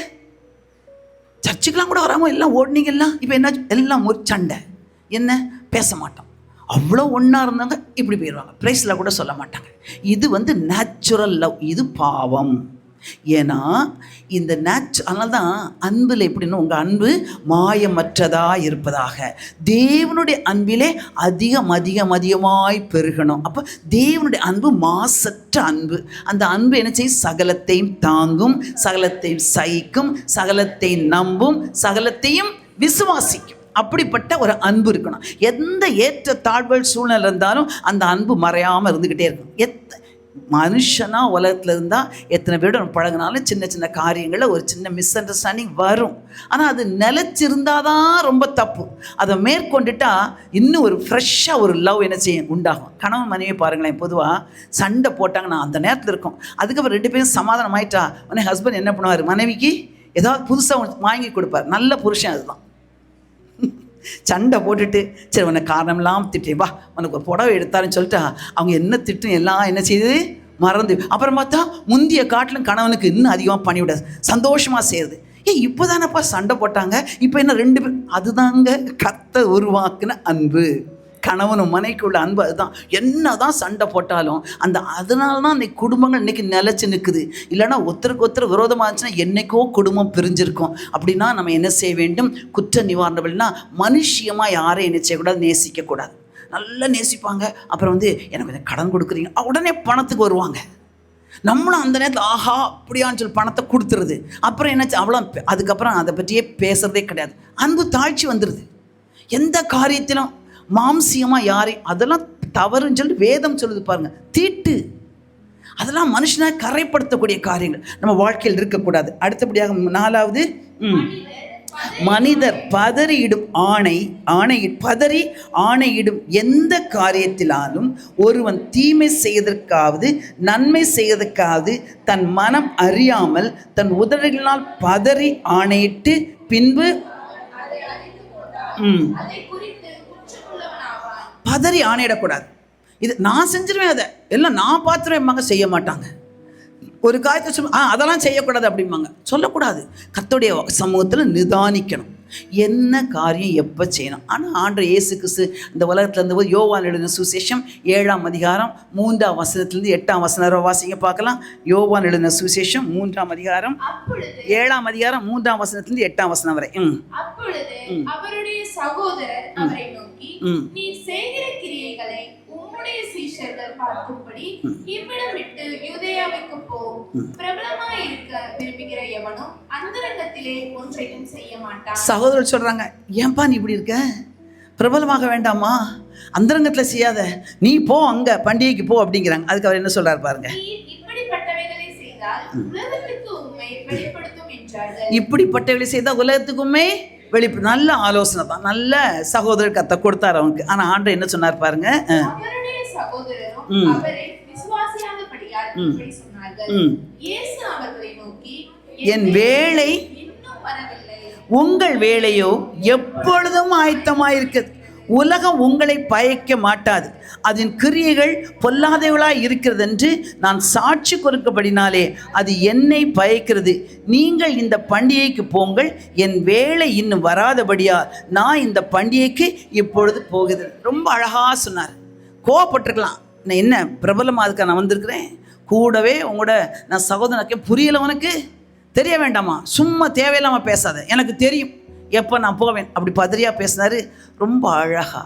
சர்ச்சுக்கெலாம் கூட வராமல் எல்லாம் ஓடினீங்கல்லாம், இப்போ என்ன எல்லாம் சண்டை, என்ன பேச மாட்டோம். அவ்வளோ ஒன்றா இருந்தாங்க, இப்படி போயிடுவாங்க. ப்ரைஸில் கூட சொல்ல மாட்டாங்க. இது வந்து நேச்சுரல் லவ். இது பாவம். ஏன்னா இந்த அதனால தான் அன்பில் எப்படின்னா, உங்கள் அன்பு மாயமற்றதாக இருப்பதாக. தேவனுடைய அன்பிலே அதிகமாய் பெருகணும். அப்போ தேவனுடைய அன்பு மாசற்ற அன்பு. அந்த அன்பு என்ன செய்யும்? சகலத்தையும் தாங்கும், சகலத்தையும் சகிக்கும், சகலத்தையும் நம்பும், சகலத்தையும் விசுவாசிக்கும். அப்படிப்பட்ட ஒரு அன்பு இருக்கணும். எந்த ஏற்ற தாழ்வுகள் சூழ்நிலை இருந்தாலும் அந்த அன்பு மறையாமல் இருந்துக்கிட்டே இருக்கும். மனுஷனாக உலகத்தில் இருந்தால் எத்தனை பேரோட பழகினாலும் சின்ன சின்ன காரியங்களில் ஒரு சின்ன மிஸ் அண்டர்ஸ்டாண்டிங் வரும். ஆனால் அது நிலச்சிருந்தால் தான் ரொம்ப தப்பு. அதை மேற்கொண்டுட்டா இன்னும் ஒரு ஃப்ரெஷ்ஷாக ஒரு லவ் என்ன செய்யும்? உண்டாகும். கணவன் மனைவி பாருங்களேன், பொதுவாக சண்டை போட்டாங்கன்னா அந்த நேரத்தில் இருக்கும். அதுக்கப்புறம் 2 பேரும் சமாதானம் ஆகிட்டா உடனே ஹஸ்பண்ட் என்ன பண்ணுவார்? மனைவிக்கு ஏதாவது புதுசாக வாங்கி கொடுப்பார். நல்ல புருஷன் அதுதான். சண்டை போட்டுட்டு சரி உனக்கு காரணம் இல்லாமல் திட்டே, வா உனக்கு ஒரு புடவை எடுத்தாருன்னு சொல்லிட்டா அவங்க என்ன திட்டும் எல்லாம் என்ன செய்யுது? மறந்து. அப்புறம் பார்த்தா முந்திய காட்டிலும் கணவனுக்கு இன்னும் அதிகமாக பண்ணிவிடாது, சந்தோஷமாக செய்யுது. இப்போ தானப்பா சண்டை போட்டாங்க, இப்போ என்ன 2 பேர். அதுதாங்க கர்த்தர் உருவாக்குன அன்பு. கணவனும் மனைக்குள்ள அன்பு அதுதான். என்ன தான் சண்டை போட்டாலும் அதனால தான் இன்றைக்கி குடும்பங்கள் இன்றைக்கி நிலச்சி நிற்குது. இல்லைன்னா ஒருத்தருக்கு ஒருத்தர் விரோதமாக இருந்துச்சுன்னா என்றைக்கோ குடும்பம் பிரிஞ்சிருக்கும். அப்படின்னா நம்ம என்ன செய்ய வேண்டும்? குற்ற நிவாரணம்னா மனுஷியமாக யாரையும் என்ன செய்யக்கூடாது? நேசிக்கக்கூடாது. நல்லா நேசிப்பாங்க. அப்புறம் வந்து எனக்கு கொஞ்சம் கடன் கொடுக்குறீங்க, உடனே பணத்துக்கு வருவாங்க. நம்மளும் அந்த நேரத்தில் ஆஹா அப்படியான்னு சொல்லி பணத்தை கொடுத்துருது. அப்புறம் என்னாச்சு? அவ்வளோ அதுக்கப்புறம் அதை பற்றியே பேசுகிறதே கிடையாது. அன்பு தாழ்ச்சி வந்துடுது. எந்த காரியத்திலும் மாம்சியமாக யாரையும், அதெல்லாம் தவறுன்னு சொல்லி வேதம் சொல்லுது பாருங்க. தீட்டு அதெல்லாம் மனுஷனை கரைப்படுத்தக்கூடிய காரியங்கள் நம்ம வாழ்க்கையில் இருக்கக்கூடாது. அடுத்தபடியாக 4வது, மனிதர் பதறியிடும் பதறி ஆணையிடும் எந்த காரியத்திலாலும் ஒருவன் தீமை செய்வதற்காவது நன்மை செய்வதற்காவது தன் மனம் அறியாமல் தன் உதடுகளினால் பதறி ஆணையிட்டு பின்பு பதறி ஆணையிடக்கூடாது. இது நான் செஞ்சிருவேன், அதை எல்லாம் நான் பார்த்துருவேன் செய்ய மாட்டாங்க. ஒரு காரியத்தை அதெல்லாம் செய்யக்கூடாது அப்படிம்பாங்க. சொல்லக்கூடாது. கர்த்தருடைய சமூகத்தில் நிதானிக்கணும். என்ன காரியம் எப்போ செய்யணும். ஆனால் ஆண்டவர் இயேசு கிறிஸ்து இந்த உலகத்தில் இருந்தபோது யோவான் எழுதின சுவிசேஷம் 7ஆம் அதிகாரம் 3ஆம் வசனத்திலிருந்து 8ஆம் வசனம் வாசிங்க பார்க்கலாம். யோவான் எழுதின சுவிசேஷம் 3ஆம் அதிகாரம் 7ஆம் அதிகாரம் 3ஆம் வசனத்திலிருந்து 8ஆம் வசனம் வரை. அப்பொழுது அவருடைய சகோதரர் அவரை நோக்கி, நீ செய்கிற கிரியைகளை உம்முடைய சீஷர்கள் பார்க்கும்படி இவ்விடம் விட்டு யூதேயாவுக்கு போ. பிரபலமாய் இருக்க விரும்புகிற எவனும் அந்தரங்கத்திலே ஒன்றையும் செய்ய மாட்டான். சகோதரர் சொல்றாங்க, ஏன்பா நீ இப்படி இருக்க? பிரபலமாக வேண்டாமா? அந்தரங்கத்தில் செய்யாத, நீ போ, அங்க பண்டிகைக்கு போ அப்படிங்கிறாங்க. அதுக்கு அவர் என்ன சொல்றாரு பாருங்க. இப்படிப்பட்டவைகளை செய்தால் உலகத்துக்கு உண்மை வெளிப்படுத்தும் என்றார்கள். இப்படிப்பட்டவைகளை செய்தால் உலகத்துக்குமே வெளிப்படும். நல்ல ஆலோசனை தான், நல்ல சகோதரர் கத்த கொடுத்தார் அவனுக்கு. ஆனா ஆண்டவர் என்ன சொன்னார் பாருங்க. அவருடைய சகோதரரும் அவரை விசுவாசியாதபடியால் இப்படி சொன்னார்கள். இயேசு அவர்களை நோக்கி, என் வேலை இன்னும் வரவில்லை, உங்கள் வேலையோ எப்பொழுதும் ஆயத்தமாயிருக்கிறது. உலகம் உங்களை பயக்க மாட்டாது, அதன் கிரியைகள் பொல்லாதவளாய் இருக்கிறது என்று நான் சாட்சி கொடுக்கப்படினாலே அது என்னை பயக்கிறது. நீங்கள் இந்த பண்டிகைக்கு போங்கள், என் வேலை இன்னும் வராதபடியா நான் இந்த பண்டிகைக்கு இப்பொழுது போகிறேன். ரொம்ப அழகாக சொன்னார். கோவப்பட்டிருக்கலாம், நான் என்ன பிரபலமாக அதுக்காக நான் வந்திருக்கிறேன், கூடவே உங்களோட நான் சகோதரனுக்கு புரியலை, உனக்கு தெரிய வேண்டாமா, சும்மா தேவையில்லாமல் பேசாத, எனக்கு தெரியும் எப்போ நான் போவேன், அப்படி பதறியாக பேசினார். ரொம்ப அழகாக,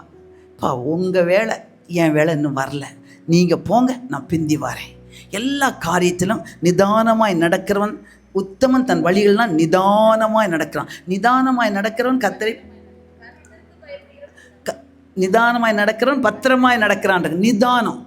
பா உங்கள் வேலை என் வேலை இன்னும் வரல, நீங்கள் போங்க, நான் பிந்தி வரேன். எல்லா காரியத்திலும் நிதானமாய் நடக்கிறவன் உத்தமன், தன் வழிகள்லாம் நிதானமாய் நடக்கிறான். நிதானமாய் நடக்கிறவன் கத்தரை நிதானமாய் நடக்கிறவன் பத்திரமாய் நடக்கிறான். நிதானம்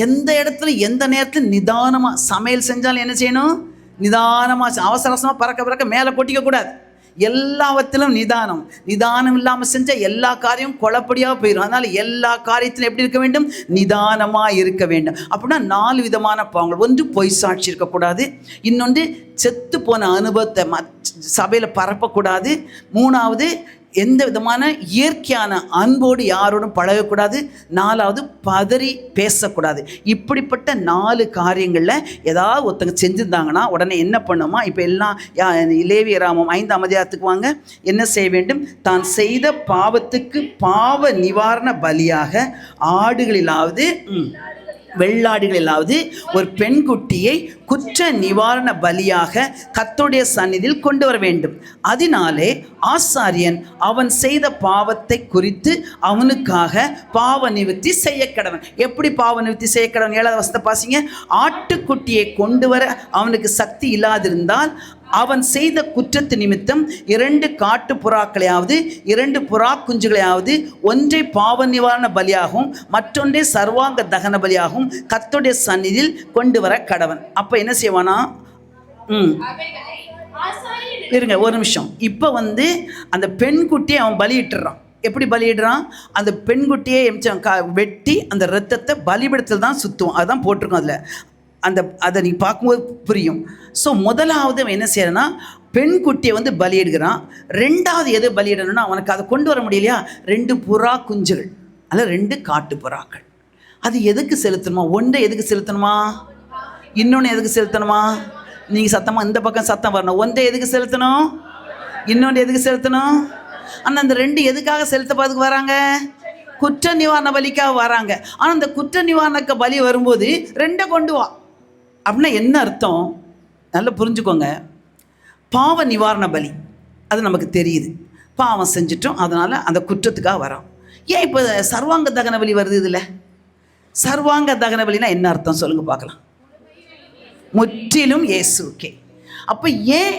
எந்த இடத்துல எந்த நேரத்தில் நிதானமாக சமையல் செஞ்சாலும் என்ன செய்யணும்? நிதானமாக, அவசர அவசரமாக பறக்க மேலே கொட்டிக்க கூடாது. எல்லாவற்றிலும் நிதானம். நிதானம் இல்லாமல் செஞ்சால் எல்லா காரியமும் குழப்படியாக போயிடும். அதனால் எல்லா காரியத்திலும் எப்படி இருக்க வேண்டும்? நிதானமாக இருக்க வேண்டும். அப்படின்னா 4 விதமான பாவங்கள். ஒன்று, பொய் சாட்சி இருக்கக்கூடாது. இன்னொன்று, செத்து போன அனுபவத்தை சபையில் பரப்பக்கூடாது. 3வது, எந்த விதமான இயற்கையான அன்போடு யாரோடும் பழகக்கூடாது. 4வது, பதறி பேசக்கூடாது. இப்படிப்பட்ட 4 காரியங்களில் ஏதாவது ஒருத்தங்க செஞ்சுருந்தாங்கன்னா உடனே என்ன பண்ணுமா? இப்போ எல்லாம் லேவியராமம் 5ஆம் அதிகாரத்துக்கு வாங்க. என்ன செய்ய வேண்டும்? தான் செய்த பாவத்துக்கு பாவ நிவாரண பலியாக ஆடுகளிலாவது வெள்ளாடுகளிலாவது ஒரு பெண்குட்டியை குற்ற நிவாரண பலியாக கர்த்தருடைய சந்நிதியில் கொண்டு வர வேண்டும். அதனாலே ஆசாரியன் அவன் செய்த பாவத்தை குறித்து அவனுக்காக பாவ நிவர்த்தி செய்ய கடவன். எப்படி பாவ நிவர்த்தி செய்ய கடவன்? 7வது வசனத்தை பாசிங்க. ஆட்டுக்குட்டியை கொண்டு வர அவனுக்கு சக்தி இல்லாதிருந்தால் அவன் செய்த குற்றத்து நிமித்தம் 2 காட்டு புறாக்களையாவது 2 புறா குஞ்சுகளையாவது, ஒன்றை பாவ நிவாரண பலியாகவும் மற்றொன்றை சர்வாங்க தகன பலியாகவும் கர்த்தருடைய சந்நிதியில் கொண்டு வர கடவன். அப்ப என்ன செய்வானா? இருங்க ஒரு நிமிஷம். இப்போ அந்த பெண்குட்டியை அவன் பலியிட்டுறான். எப்படி பலியிடுறான்? அந்த பெண்குட்டியை வெட்டி அந்த இரத்தத்தை பலிபீடத்தில் தான் சுற்றுவோம். அதுதான் போட்டிருக்கோம் அதில். அதை நீ பார்க்கும்போது புரியும். ஸோ முதலாவது அவன் என்ன செய்யறான்னா, பெண்குட்டியை பலியிடுகிறான். 2வது எது பலியிடணும்னா, அவனுக்கு அதை கொண்டு வர முடியலையா? 2 புறா குஞ்சுகள், அதில் 2 காட்டு புறாக்கள். அது எதுக்கு செலுத்தணுமா? ஒன்றை எதுக்கு செலுத்தணுமா? இன்னொன்று எதுக்கு செலுத்தணுமா? நீங்கள் சத்தமாக இந்த பக்கம் சத்தம் வரணும். ஒன்றை எதுக்கு செலுத்தணும்? இன்னொன்று எதுக்கு செலுத்தணும்? ஆனால் அந்த 2 எதுக்காக செலுத்தப்பதுக்கு வராங்க? குற்ற நிவாரண பலிக்காக வராங்க. ஆனால் அந்த குற்ற நிவாரண பலி வரும்போது 2 கொண்டு வா அப்படின்னா என்ன அர்த்தம்? நல்லா புரிஞ்சுக்கோங்க. பாவ நிவாரண பலி அது நமக்கு தெரியுது, பாவம் செஞ்சிட்டோம், அதனால் அந்த குற்றத்துக்காக வரோம். ஏன் இப்போ சர்வாங்க தகன பலி வருது? இதில் சர்வாங்க தகன பலினா என்ன அர்த்தம் சொல்லுங்க பார்க்கலாம். முற்றிலும் இயேசுக்கே. அப்போ ஏன்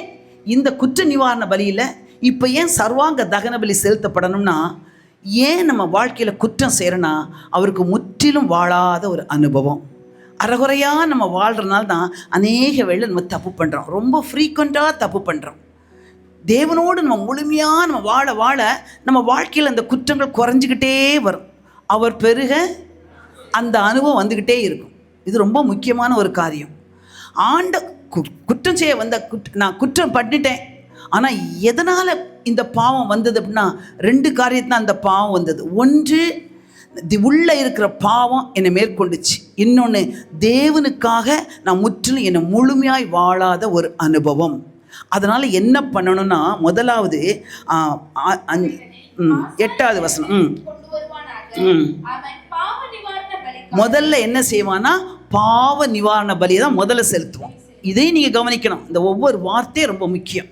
இந்த குற்ற நிவாரண பலியில் இப்போ ஏன் சர்வாங்க தகன பலி செலுத்தப்படணும்னா, ஏன் நம்ம வாழ்க்கையில் குற்றம் செய்கிறோன்னா, அவருக்கு முற்றிலும் வாழாத ஒரு அனுபவம். அறகுறையாக நம்ம வாழ்கிறனால தான் அநேக வேளை நம்ம தப்பு பண்ணுறோம். ரொம்ப ஃப்ரீக்வெண்ட்டாக தப்பு பண்ணுறோம். தேவனோடு நம்ம முழுமையாக நம்ம வாழ நம்ம வாழ்க்கையில் அந்த குற்றங்கள் குறைஞ்சிக்கிட்டே வரும். அவர் பெருக அந்த அனுபவம் வந்துக்கிட்டே இருக்கும். இது ரொம்ப முக்கியமான ஒரு காரியம். குற்றம் செய்ய நான் குற்றம் பண்ணிட்டேன், ஆனால் எதனால் இந்த பாவம் வந்தது அப்படின்னா, 2 காரியத்தான் அந்த பாவம் வந்தது. ஒன்று, உள்ளே இருக்கிற பாவம் என்னை மேற்கொண்டுச்சு. இன்னொன்று, தேவனுக்காக நான் முற்றிலும் என்னை முழுமையாய் வாழாத ஒரு அனுபவம். அதனால் என்ன பண்ணணும்னா முதலாவது 8வது வசனம் கொண்டு வருவானாக. ம். அவன் பாவ நிவாரண பலிக்காக முதல்ல என்ன செய்வானா பாவ நிவாரண பலியை தான் முதல்ல செலுத்துவோம். இதையும் நீங்கள் கவனிக்கணும். இந்த ஒவ்வொரு வார்த்தையும் ரொம்ப முக்கியம்.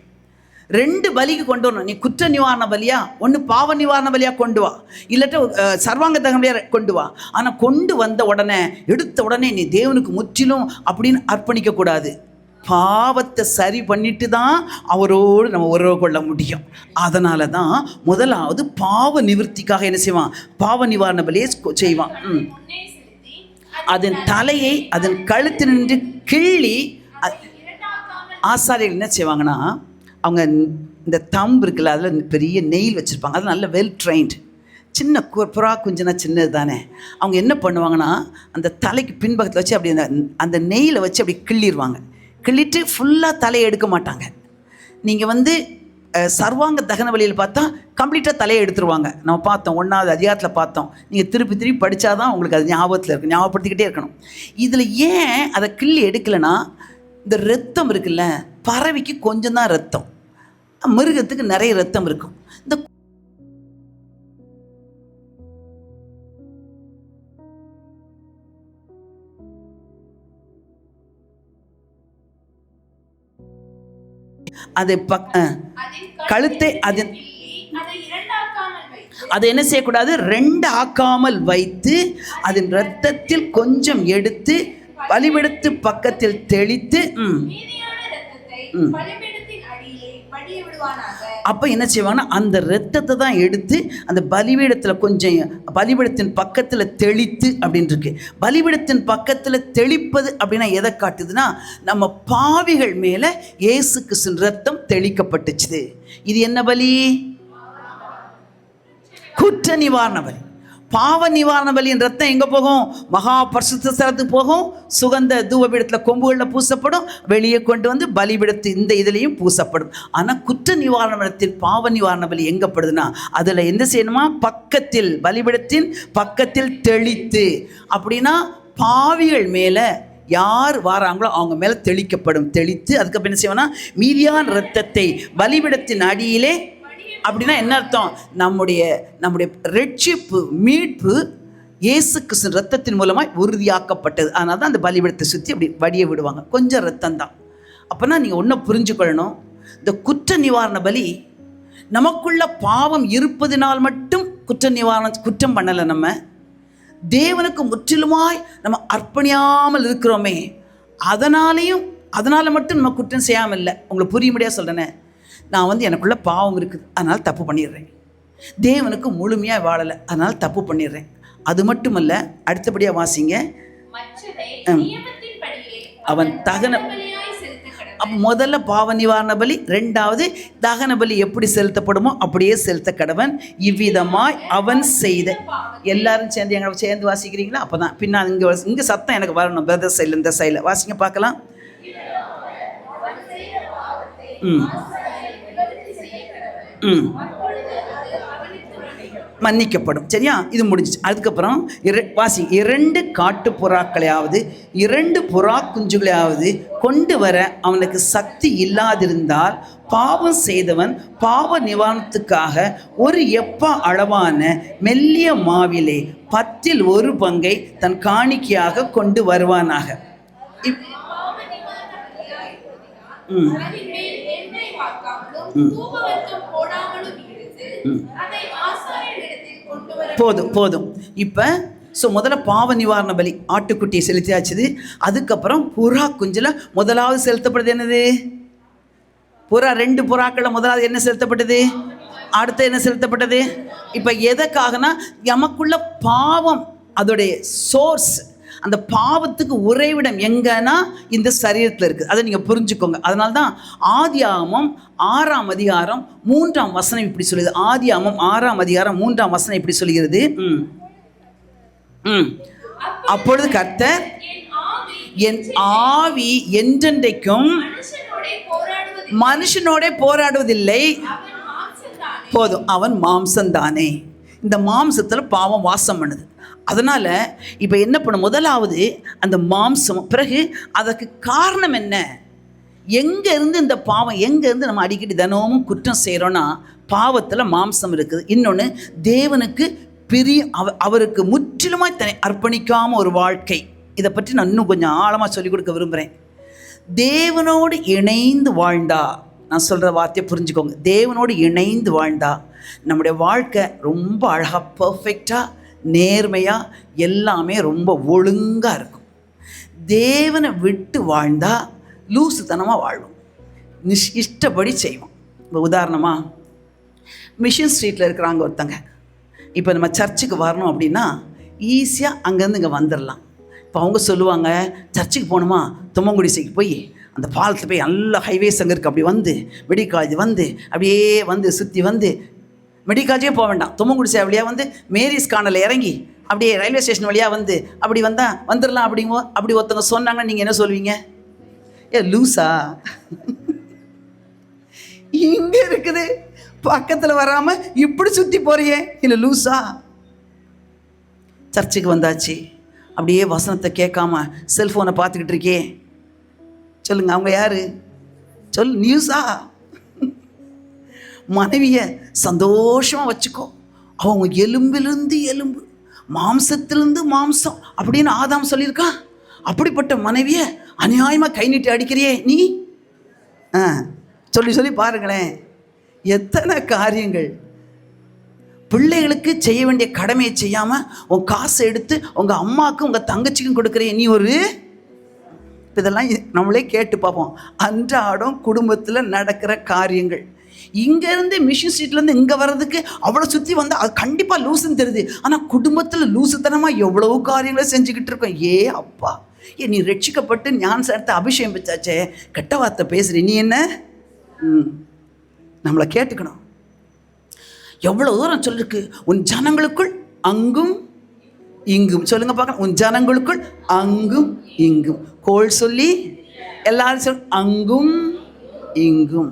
2 பலிக்கு கொண்டு வரணும். நீ குற்ற நிவாரண பலியா, ஒன்று பாவ நிவாரண பலியா கொண்டு வா, இல்லாட்ட சர்வாங்க தகமையா கொண்டு வா. ஆனால் கொண்டு வந்த உடனே எடுத்த உடனே நீ தேவனுக்கு முற்றிலும் அப்படின்னு அர்ப்பணிக்கக்கூடாது. பாவத்தை சரி பண்ணிட்டு தான் அவரோடு நம்ம உறவு கொள்ள முடியும். அதனால தான் முதலாவது பாவ நிவர்த்திக்காக என்ன செய்வான், பாவ நிவாரண பலியை செய்வான். முன்னே செலுத்தி அதன் தலையை அதன் கழுத்து நின்று கிள்ளி இரண்டாக்காமல் ஆசாரியர்கள் என்ன செய்வாங்கன்னா, அவங்க இந்த தம்பு இருக்குல்ல, அதில் பெரிய நெயில் வச்சுருப்பாங்க. அது நல்ல வெல் ட்ரெயின்டு. சின்ன புறா குஞ்சுனா சின்னது தானே. அவங்க என்ன பண்ணுவாங்கன்னா, அந்த தலைக்கு பின்பக்கத்தில் வச்சு அப்படி அந்த நெய்யில் வச்சு அப்படி கிள்ளிடுவாங்க. கிள்ளிட்டு ஃபுல்லாக தலையை எடுக்க மாட்டாங்க. நீங்கள் சர்வாங்க தகன வழியில் பார்த்தா கம்ப்ளீட்டாக தலையை எடுத்துருவாங்க. நம்ம பார்த்தோம் 1வது அதிகாரத்தில் பார்த்தோம். நீங்கள் திருப்பி படித்தா தான் உங்களுக்கு அது ஞாபகத்தில் இருக்கும், ஞாபகப்படுத்திக்கிட்டே இருக்கணும். இதில் ஏன் அதை கிள்ளி எடுக்கலைன்னா, இந்த ரத்தம் இருக்குல்ல, பறவைக்கு கொஞ்சம் தான் ரத்தம், மிருகத்துக்கு நிறைய ரத்தம் இருக்கும். இந்த அதை கழுத்தை அதன் அதை இரண்டாக்காமல் வைத்து அதை என்ன செய்யக்கூடாது, 2 ஆக்காமல் வைத்து அதன் இரத்தத்தில் கொஞ்சம் எடுத்து பலிபீடத்து பக்கத்தில் தெளித்து மீதியான இரத்தத்தை பலிபீடத்தின் அடியிலே வடிய விடுவானாக. அப்போ என்ன செய்வாங்கன்னா, அந்த இரத்தத்தை தான் எடுத்து அந்த பலிபீடத்தில் கொஞ்சம் பலிபீடத்தின் பக்கத்தில் தெளித்து அப்படின்னு இருக்கு. பலிபீடத்தின் பக்கத்தில் தெளிப்பது அப்படின்னா எதை காட்டுதுன்னா, நம்ம பாவிகள் மேலே இயேசு கிறிஸ்துவின் ரத்தம் தெளிக்கப்பட்டுச்சு. இது என்ன பலி? குற்ற நிவாரண பலி. பாவ நிவாரண பலியின் ரத்தம் எங்கே போகும்? மகா பரிசுத்த ஸ்தலத்துக்கு போகும். சுகந்த தூபபீடத்தில் கொம்புகளில் பூசப்படும். வெளியே கொண்டு வந்து பலிபீடத்து இந்த இதுலேயும் பூசப்படும். ஆனால் குற்ற நிவாரண பலியின் பாவ நிவாரண பலி எங்கே படுதுன்னா, அதில் என்ன செய்யணுமா, பக்கத்தில் பலிபீடத்தின் பக்கத்தில் தெளித்து. அப்படின்னா பாவிகள் மேலே யார் வாராங்களோ அவங்க மேலே தெளிக்கப்படும். தெளித்து அதுக்கப்புறம் என்ன செய்வோன்னா, மீதியான இரத்தத்தை பலிபீடத்தின் அடியிலே. அப்படின்னா என்ன அர்த்தம்? நம்முடைய ரட்சிப்பு, மீட்பு இயேசு கிறிஸ்து ரத்தத்தின் மூலமாக உறுதியாக்கப்பட்டது. அதனால தான் அந்த பலிபீடத்தை சுற்றி அப்படி வடிய விடுவாங்க. கொஞ்சம் ரத்தம் தான். அப்போனா நீங்கள் ஒன்றை புரிஞ்சுக்கொள்ளணும், இந்த குற்ற நிவாரண பலி நமக்குள்ள பாவம் இருப்பதினால் மட்டும் குற்றம் பண்ணலை. நம்ம தேவனுக்கு முற்றிலுமாய் நம்ம அர்ப்பணியாமல் இருக்கிறோமே, அதனால் மட்டும் நம்ம குற்றம் செய்யாமல் இல்லை. உங்களுக்கு புரிய முடியாது சொல்கிறேனே, நான் எனக்குள்ள பாவம் இருக்குது, அதனால் தப்பு பண்ணிடுறேன். தேவனுக்கு முழுமையாக வாழலை, அதனால் தப்பு பண்ணிடுறேன். அது மட்டுமல்ல, அடுத்தபடியாக வாசிங்க. அவன் தகன முதல்ல பாவ நிவாரண பலி, 2வது தகன பலி எப்படி செலுத்தப்படுமோ அப்படியே செலுத்த கடவன். இவ்விதமாய் அவன் செய்த. எல்லாரும் சேர்ந்து எங்களை சேர்ந்து வாசிக்கிறீங்களா? அப்போ தான் பின்னா இங்கே சத்தம் எனக்கு வரணும். பிரதர் சைடில் இந்த சைடில் வாசிங்க பார்க்கலாம். மன்னிக்கப்படும். சரியா? இது முடிஞ்சிச்சு. அதுக்கப்புறம் வாசி, 2 காட்டு புறாக்களையாவது 2 புறா குஞ்சுகளையாவது கொண்டு வர அவனுக்கு சக்தி இல்லாதிருந்தால், பாவம் செய்தவன் பாவ நிவாரணத்துக்காக 1 எப்பா அளவான மெல்லிய மாவிலே 10ல் 1 பங்கை தன் காணிக்கையாக கொண்டு வருவானாக. போதும். இப்போ முதல்ல பாவ நிவாரண பலி ஆட்டுக்குட்டியை செலுத்தியாச்சுது. அதுக்கப்புறம் புறா குஞ்சில் முதலாவது செலுத்தப்படுது என்னது? புறா 2 புறாக்களை முதலாவது என்ன செலுத்தப்பட்டது? அடுத்து என்ன செலுத்தப்பட்டது? இப்போ எதற்காகனா, நமக்குள்ள பாவம் அதோடைய சோர்ஸ், அந்த பாவத்துக்கு உறைவிடம் எங்கன்னா இந்த சரீரத்தில் இருக்குது. அதை நீங்கள் புரிஞ்சுக்கோங்க. அதனால தான் ஆதியாகமம் 6ஆம் அதிகாரம் 3ஆம் வசனம் இப்படி சொல்லுது. ஆதியாகமம் 6ஆம் அதிகாரம் 3ஆம் வசனம் இப்படி சொல்லுகிறது. அப்பொழுது கர்த்தர், என் ஆவி என்றென்றைக்கும் மனுஷனோட போராடுவதில்லை. போதும், அவன் மாம்சம்தானே. இந்த மாம்சத்தில் பாவம் வாசம் பண்ணுது. அதனால் இப்போ என்ன பண்ணும்? முதலாவது அந்த மாம்சம், பிறகு அதற்கு காரணம் என்ன? எங்கேருந்து இந்த பாவம், எங்கேருந்து நம்ம அடிக்கடி தினமும் குற்றம் செய்கிறோன்னா, பாவத்தில் மாம்சம் இருக்குது. இன்னொன்று, தேவனுக்கு அவருக்கு முற்றிலுமாய் தன்னை அர்ப்பணிக்காமல் ஒரு வாழ்க்கை. இதை பற்றி நான் இன்னும் கொஞ்சம் ஆழமாக சொல்லிக் கொடுக்க விரும்புகிறேன். தேவனோடு இணைந்து வாழ்ந்தா, நான் சொல்கிற வார்த்தையை புரிஞ்சுக்கோங்க, தேவனோடு இணைந்து வாழ்ந்தா நம்முடைய வாழ்க்கை ரொம்ப அழகாக, பர்ஃபெக்டாக, நேர்மையாக, எல்லாமே ரொம்ப ஒழுங்காக இருக்கும். தேவனை விட்டு வாழ்ந்தா லூசுத்தனமாக வாழ்வோம், இஷ்டப்படி செய்வோம். இப்போ உதாரணமாக மிஷன் ஸ்ட்ரீட்டில் இருக்கிறாங்க ஒருத்தங்க. இப்போ நம்ம சர்ச்சுக்கு வரணும் அப்படின்னா ஈஸியாக அங்கேருந்து இங்கே வந்துடலாம். இப்போ அவங்க சொல்லுவாங்க, சர்ச்சுக்கு போகணுமா, தும்மங்குடிசைக்கு போய் அந்த பாலத்தில் போய் நல்லா ஹைவேஸ் அங்கே இருக்குது, அப்படி வந்து மெடிக்கல் காலேஜ் வந்து அப்படியே வந்து சுற்றி வந்து, மெடிக்கல் காலேஜே போக வேண்டாம், தும்மங்குடிசை வழியாக வந்து மேரிஸ் கார்னரில் இறங்கி அப்படியே ரயில்வே ஸ்டேஷன் வழியாக வந்து அப்படி வந்தால் வந்துடலாம் அப்படிங்கோ. அப்படி ஒருத்தவங்க சொன்னாங்கன்னா நீங்கள் என்ன சொல்வீங்க? ஏ லூஸா, இங்கே இருக்குது பக்கத்தில் வராமல் இப்படி சுற்றி போறியே, இல்லை லூஸா? சர்ச்சுக்கு வந்தாச்சு, அப்படியே வசனத்தை கேட்காம செல்ஃபோனை பார்த்துக்கிட்டு இருக்கே, சொல்லுங்க அவங்க யாரு? நியூஸா? மனைவியை சந்தோஷமாக வச்சுக்கோ, அவங்க எலும்பிலிருந்து எலும்பு, மாம்சத்திலிருந்து மாம்சம் அப்படின்னு ஆதாம் சொல்லியிருக்கான். அப்படிப்பட்ட மனைவியை அநியாயமாக கை நீட்டி அடிக்கிறியே நீ. சொல்லி சொல்லி பாருங்களேன், எத்தனை காரியங்கள். பிள்ளைகளுக்கு செய்ய வேண்டிய கடமையை செய்யாமல் உன் காசை எடுத்து உங்கள் அம்மாவுக்கும் உங்கள் தங்கச்சிக்கும் கொடுக்குறே நீ ஒரு. இதெல்லாம் நம்மளே கேட்டு பார்ப்போம். அன்றாடம் குடும்பத்தில் நடக்கிற காரியங்கள். இங்கேருந்து மிஷன் ஸ்ட்ரீட்லேருந்து இங்கே வர்றதுக்கு அவ்வளோ சுற்றி வந்தால் அது கண்டிப்பாக லூசுன்னு தெரியுது. ஆனால் குடும்பத்தில் லூசுத்தனமாக எவ்வளவு காரியங்களை செஞ்சுக்கிட்டு இருக்கோம். ஏ அப்பா, நீ ரட்சிக்கப்பட்டு ஞானசாரத்தை அபிஷேகம் வச்சாச்சே, கெட்ட வார்த்தை பேசுகிறீ நீ என்ன? நம்மளை கேட்டுக்கணும். எவ்வளோ தூரம் சொல்லிருக்கு, உன் ஜனங்களுக்குள் அங்கும் இங்கும். சொல்லுங்க பார்க்கலாம், உன் ஜனங்களுக்குள் அங்கும் இங்கும். கோள் சொல்லி எல்லாரும் சொல், அங்கும் இங்கும்.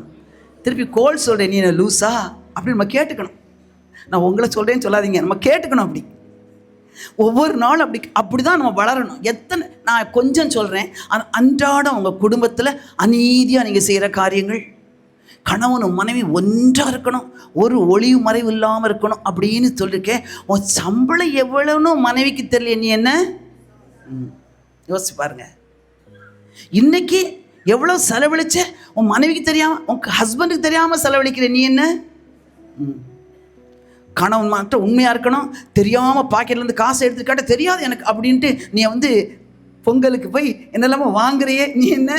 திருப்பி கோள் சொல்கிறேன், நீ என்ன லூஸா அப்படி நம்ம கேட்டுக்கணும். நான் உங்களை சொல்கிறேன்னு சொல்லாதீங்க, நம்ம கேட்டுக்கணும். அப்படி ஒவ்வொரு நாளும் அப்படி தான் நம்ம வளரணும். நான் கொஞ்சம் சொல்கிறேன், அன்றாடம் உங்கள் குடும்பத்தில் அநீதியாக நீங்கள் செய்கிற காரியங்கள், கணவனும் மனைவி ஒன்றாக இருக்கணும், ஒரு ஒளிவு மறைவு இல்லாமல் இருக்கணும் அப்படின்னு சொல்லியிருக்கேன். உன் சம்பளம் எவ்வளோன்னு மனைவிக்கு தெரியல, நீ என்ன? யோசிச்சு பாருங்க. இன்னைக்கு எவ்வளோ செலவழிச்ச உன் மனைவிக்கு தெரியாமல், உன் ஹஸ்பண்டுக்கு தெரியாமல் செலவழிக்கிற நீ என்ன? கணவன் மட்டும் உண்மையாக இருக்கணும், தெரியாமல் பாக்கெட்லேருந்து காசை எடுத்து காட்ட தெரியாது எனக்கு அப்படின்ட்டு நீ வந்து பொங்கலுக்கு போய் என்னெல்லாமோ வாங்குறியே, நீ என்ன?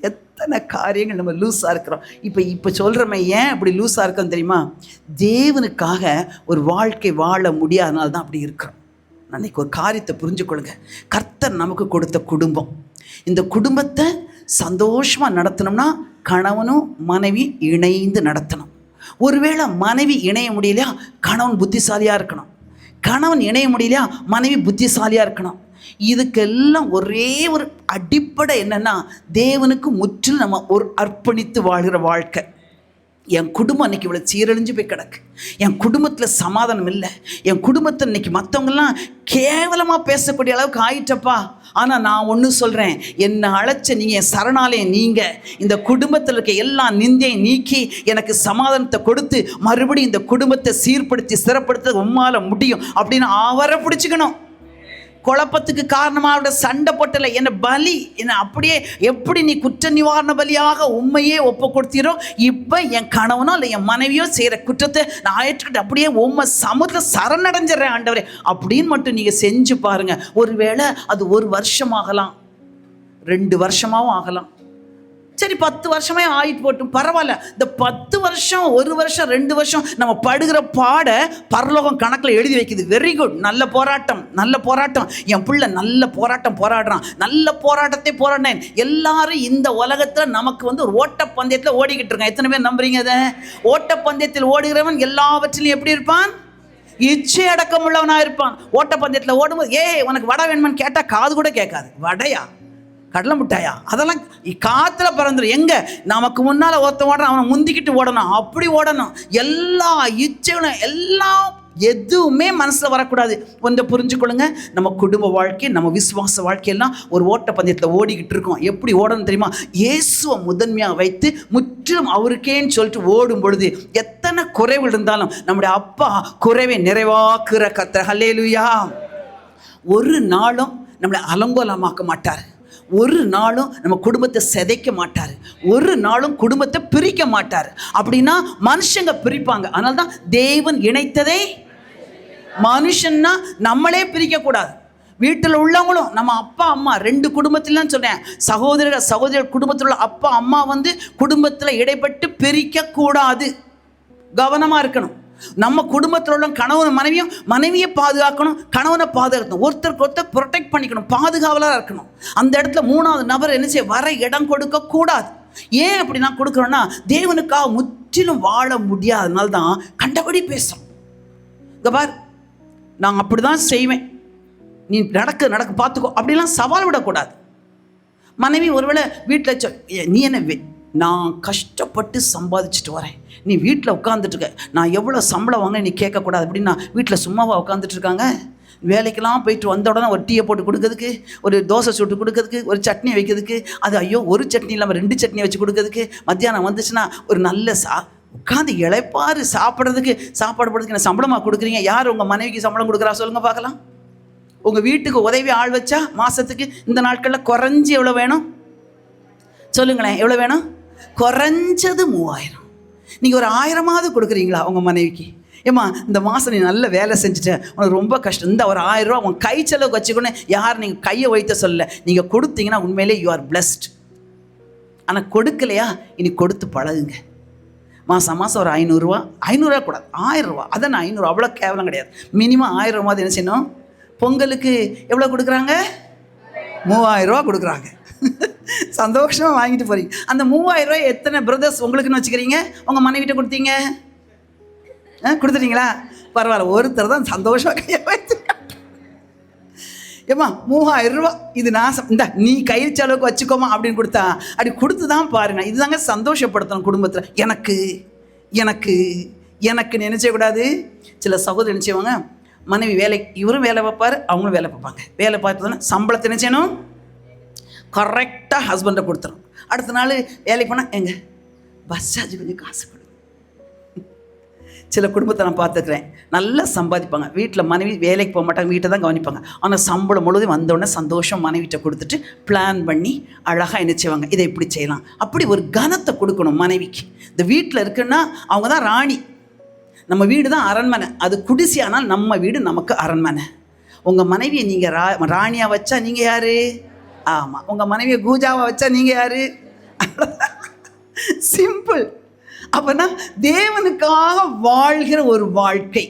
எத்தனை காரியங்கள் நம்ம லூஸாக இருக்கிறோம். இப்போ சொல்கிறோமே, ஏன் அப்படி லூஸாக இருக்கோம் தெரியுமா? தேவனுக்காக ஒரு வாழ்க்கை வாழ முடியாதனால தான் அப்படி இருக்கிறோம். அன்றைக்கி ஒரு காரியத்தை புரிஞ்சுக்கொள்ளுங்க. கர்த்தர் நமக்கு கொடுத்த குடும்பம், இந்த குடும்பத்தை சந்தோஷமாக நடத்தணும்னா கணவனும் மனைவி இணைந்து நடத்தணும். ஒருவேளை மனைவி இணைய முடியலையா, கணவன் புத்திசாலியாக இருக்கணும். கணவன் இணைய முடியலையா, மனைவி புத்திசாலியாக இருக்கணும். இதுக்கெல்லாம் ஒரே ஒரு அடிப்படை என்னன்னா, தேவனுக்கு முற்றிலும் நம்ம ஒரு அர்ப்பணித்து வாழ்கிற வாழ்க்கை. என் குடும்பம் அன்றைக்கி இவ்வளோ சீரழிஞ்சு போய் கிடக்கு, என் குடும்பத்தில் சமாதானம் இல்லை, என் குடும்பத்தில் இன்றைக்கி மற்றவங்கெல்லாம் கேவலமாக பேசக்கூடிய அளவுக்கு ஆயிட்டப்பா. ஆனால் நான் ஒன்று சொல்கிறேன், என்னை அழைச்ச நீங்கள், என் சரணாலயம் நீங்கள், இந்த குடும்பத்தில் இருக்க எல்லா நிந்தையும் நீக்கி எனக்கு சமாதானத்தை கொடுத்து மறுபடியும் இந்த குடும்பத்தை சீர்படுத்தி சிறப்படுத்த உம்மால முடியும் அப்படின்னு அவரை பிடிச்சிக்கணும். குழப்பத்துக்கு காரணமாக அவரோட சண்டை போட்டலை, என்னை பலி, என்னை அப்படியே எப்படி நீ குற்ற நிவாரண பலியாக உண்மையே ஒப்பு கொடுத்தீரோ, இப்போ என் கணவனோ இல்லை என் மனைவியோ செய்கிற குற்றத்தை நான் ஏற்றுக்கிட்டு அப்படியே உண்மை சமூகத்தில் சரணடைஞ்சிடறேன் ஆண்டவரே அப்படின்னு மட்டும் நீங்கள் செஞ்சு பாருங்கள். ஒருவேளை அது 1 வருஷம் ஆகலாம், 2 வருஷமாகவும் ஆகலாம், சரி 10 வருஷமே ஆயிட்டு போட்டும் பரவாயில்ல. இந்த 10 வருஷம், 1 வருஷம், 2 வருஷம் நம்ம படுகிற பாட பரலோகம் கணக்கில் எழுதி வைக்குது. வெரி குட், நல்ல போராட்டம், நல்ல போராட்டம், என் பிள்ளை நல்ல போராட்டம் போராடுறான், நல்ல போராட்டத்தை போராடினேன். எல்லாரும் இந்த உலகத்தில் நமக்கு வந்து ஒரு ஓட்டப்பந்தயத்தில் ஓடிக்கிட்டு இருக்கான். எத்தனை பேர் நம்புறீங்க அதை? ஓட்டப்பந்தயத்தில் ஓடுகிறவன் எல்லாவற்றிலையும் எப்படி இருப்பான்? இச்சை அடக்கம் உள்ளவனாக இருப்பான். ஓட்டப்பந்தயத்தில் ஓடும்போது உனக்கு வடை வேணுமான்னு கேட்டால் காது கூட கேட்காது. வடையா, கடலை மிட்டாயா, அதெல்லாம் காற்றுல பறந்துடும். எங்கே நமக்கு முன்னால் ஒருத்த ஓடணும், அவனை முந்திக்கிட்டு ஓடணும், அப்படி ஓடணும். எல்லா இச்சைகளும் எல்லாம் எதுவுமே மனசில் வரக்கூடாது. ஒன்றை புரிஞ்சுக்கொள்ளுங்க, நம்ம குடும்ப வாழ்க்கை, நம்ம விசுவாச வாழ்க்கையெல்லாம் ஒரு ஓட்டப்பந்தயத்தில் ஓடிக்கிட்டு இருக்கோம். எப்படி ஓடணும் தெரியுமா? இயேசுவை முதன்மையாக வைத்து முற்றிலும் அவருக்கேன்னு சொல்லிட்டு ஓடும் பொழுது எத்தனை குறைவு இருந்தாலும் நம்முடைய அப்பா குறைவை நிறைவாக்குற கர்த்தர். ஹல்லேலூயா. ஒரு நாளும் நம்மளை அலங்கோலமாக்க மாட்டார். ஒரு நாளும் நம்ம குடும்பத்தை சிதைக்க மாட்டார். ஒரு நாளும் குடும்பத்தை பிரிக்க மாட்டார். அப்படின்னா மனுஷங்க பிரிப்பாங்க. அதனால தான் தேவன் இணைத்ததை மனுஷன்னா நம்மளே பிரிக்கக்கூடாது. வீட்டில் உள்ளவங்களும், நம்ம அப்பா அம்மா 2 குடும்பத்திலாம் சொல்கிறேன், சகோதரர் குடும்பத்தில் உள்ள அப்பா அம்மா குடும்பத்தில் இடைப்பட்டு பிரிக்கக்கூடாது. கவனமாக இருக்கணும். நம்ம குடும்பத்தில் உள்ள கணவன் மனைவியை பாதுகாக்கணும், கணவனை பாதுகாக்கணும், ஒருத்தருக்கு ஒருத்தர் ப்ரொடெக்ட் பண்ணிக்கணும், பாதுகாவலாக இருக்கணும். அந்த இடத்துல 3வது நபர் என்ன செய்ய வர இடம் கொடுக்க கூடாது. ஏன் அப்படி நான் கொடுக்குறோன்னா, தேவனுக்காக முற்றிலும் வாழ முடியாதனால தான் கண்டபடி பேசுகிறோம். இங்கே பார், நான் அப்படி தான் செய்வேன், நீ நடக்க பார்த்துக்கோ, அப்படிலாம் சவால் விடக்கூடாது. மனைவி ஒருவேளை வீட்டில் நீ என்ன, நான் கஷ்டப்பட்டு சம்பாதிச்சுட்டு வரேன், நீ வீட்டில் உட்காந்துட்ருக்க, நான் எவ்வளோ சம்பளம் வாங்க நீ கேட்கக்கூடாது அப்படின்னா வீட்டில் சும்மாவாக உட்காந்துட்ருக்காங்க? வேலைக்கெல்லாம் போயிட்டு வந்த உடனே ஒரு டீயை போட்டு கொடுக்கறதுக்கு, ஒரு தோசை சுட்டு கொடுக்கறதுக்கு, ஒரு சட்னி வைக்கிறதுக்கு, அது ஐயோ ஒரு சட்னி இல்லாமல் 2 சட்னி வச்சு கொடுக்கறதுக்கு, மத்தியானம் வந்துச்சுன்னா ஒரு நல்ல உட்காந்து இளைப்பாறு சாப்பாடு போடுறதுக்கு என்ன சம்பளமாக கொடுக்குறீங்க? யார் உங்கள் மனைவிக்கு சம்பளம் கொடுக்குறா சொல்லுங்கள் பார்க்கலாம். உங்கள் வீட்டுக்கு உதவி ஆள் வச்சா மாதத்துக்கு இந்த நாட்களில் குறைஞ்சி எவ்வளோ வேணும் சொல்லுங்களேன்? எவ்வளோ வேணும்? குறைஞ்சது 3000. நீங்கள் ஒரு 1000மாவது கொடுக்குறீங்களா உங்கள் மனைவிக்கு? ஏம்மா இந்த மாதம் நீ நல்ல வேலை செஞ்சுட்டேன், உனக்கு ரொம்ப கஷ்டம், இந்த ஒரு 1000 ரூபா உங்கள் கை செலவுக்கு வச்சுக்கணும். யார் நீங்கள் கையை வைத்த சொல்ல, நீங்கள் கொடுத்தீங்கன்னா உண்மையிலே யூ ஆர் பிளஸ்ட். ஆனால் கொடுக்கலையா, இனி கொடுத்து பழகுங்க. மாதம் ஒரு 500 ரூபா, 500 ரூபா கூடாது, 1000 ரூபா. அதான் 500, அவ்வளோ கேவலம் கிடையாது. மினிமம் 1000 ரூபா என்ன செய்யணும்? பொங்கலுக்கு எவ்வளோ கொடுக்குறாங்க? 3000 ரூபா கொடுக்குறாங்க. சந்தோஷமாக வாங்கிட்டு போகிறீங்க. அந்த 3000 ரூபாய் எத்தனை பிரதர்ஸ் உங்களுக்குன்னு வச்சுக்கிறீங்க? உங்கள் மனைவிட்ட கொடுத்தீங்க? கொடுத்துட்டீங்களா? பரவாயில்ல, ஒருத்தர் தான் சந்தோஷமாக கையை வச்சு, ஏம்மா 3000 ரூபா இது நான் இந்த நீ கை செலவுக்கு வச்சுக்கோமா அப்படின்னு கொடுத்தா, அப்படி கொடுத்து தான் பாருங்க. இதுதாங்க சந்தோஷப்படுத்தணும் குடும்பத்தில். எனக்கு எனக்கு எனக்கு நினைச்சக்கூடாது. சில சகோதரர் நினைச்சவங்க, மனைவி இவரும் வேலை பார்ப்பார், அவங்களும் வேலை பார்ப்பாங்க. வேலை பார்த்தோன்னா சம்பளத்தை நினைச்சேனும் கரெக்டாக ஹஸ்பண்டை கொடுத்துரும். அடுத்த நாள் வேலைக்கு போனால் எங்க பஸ் சார்ஜ் கொஞ்சம் காசு கொடு. சில குடும்பத்தை நான் பார்த்துக்கிறேன், நல்லா சம்பாதிப்பாங்க, வீட்டில் மனைவி வேலைக்கு போக மாட்டாங்க, வீட்டை தான் கவனிப்பாங்க. ஆனால் சம்பளம் முழுவதும் வந்தோடனே சந்தோஷம் மனைவிட்ட கொடுத்துட்டு பிளான் பண்ணி அழகாக என்ன செய்வாங்க, இதை இப்படி செய்யலாம், அப்படி ஒரு கனத்தை கொடுக்கணும் மனைவிக்கு. இந்த வீட்டில் இருக்குன்னா அவங்க தான் ராணி, நம்ம வீடு தான் அரண்மனை. அது குடிசையானால் நம்ம வீடு நமக்கு அரண்மனை. உங்கள் மனைவியை நீங்கள் ராணியாக வச்சா நீங்கள் யார்? ஆமாம். உங்கள் மனைவியை கூஜாவை வச்சா நீங்கள் யார்? சிம்பிள். அப்போனா தேவனுக்காக வாழ்கிற ஒரு வாழ்க்கை,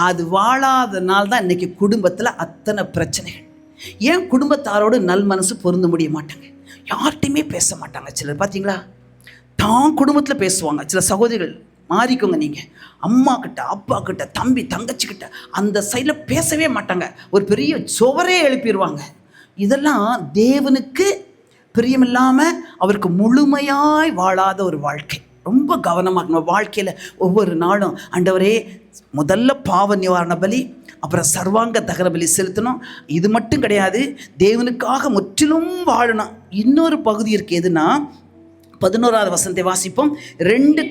அது வாழாதனால தான் இன்றைக்கி குடும்பத்தில் அத்தனை பிரச்சனைகள். ஏன் குடும்பத்தாரோடு நல் மனசு பொருந்த முடிய மாட்டாங்க, யார்கிட்டையுமே பேச மாட்டாங்க. சிலர் பார்த்தீங்களா, தான் குடும்பத்தில் பேசுவாங்க. சில சகோதரிகள் மாறிக்கோங்க, நீங்கள் அம்மா கிட்ட, அப்பா கிட்ட, தம்பி தங்கச்சிக்கிட்ட அந்த சைடில் பேசவே மாட்டாங்க, ஒரு பெரிய சுவரே எழுப்பிடுவாங்க. இதெல்லாம் தேவனுக்கு பிரியமில்லாமல் அவருக்கு முழுமையாய் வாழாத ஒரு வாழ்க்கை. ரொம்ப கவனமாக இருக்கணும் வாழ்க்கையில். ஒவ்வொரு நாளும் ஆண்டவரே முதல்ல பாவ நிவாரண பலி, அப்புறம் சர்வாங்க தகன பலி செலுத்தணும். இது மட்டும் கிடையாது, தேவனுக்காக முற்றிலும் வாழணும். இன்னொரு பகுதி இருக்குது, எதுனா 11வது வசனத்தை வாசிப்போம். 2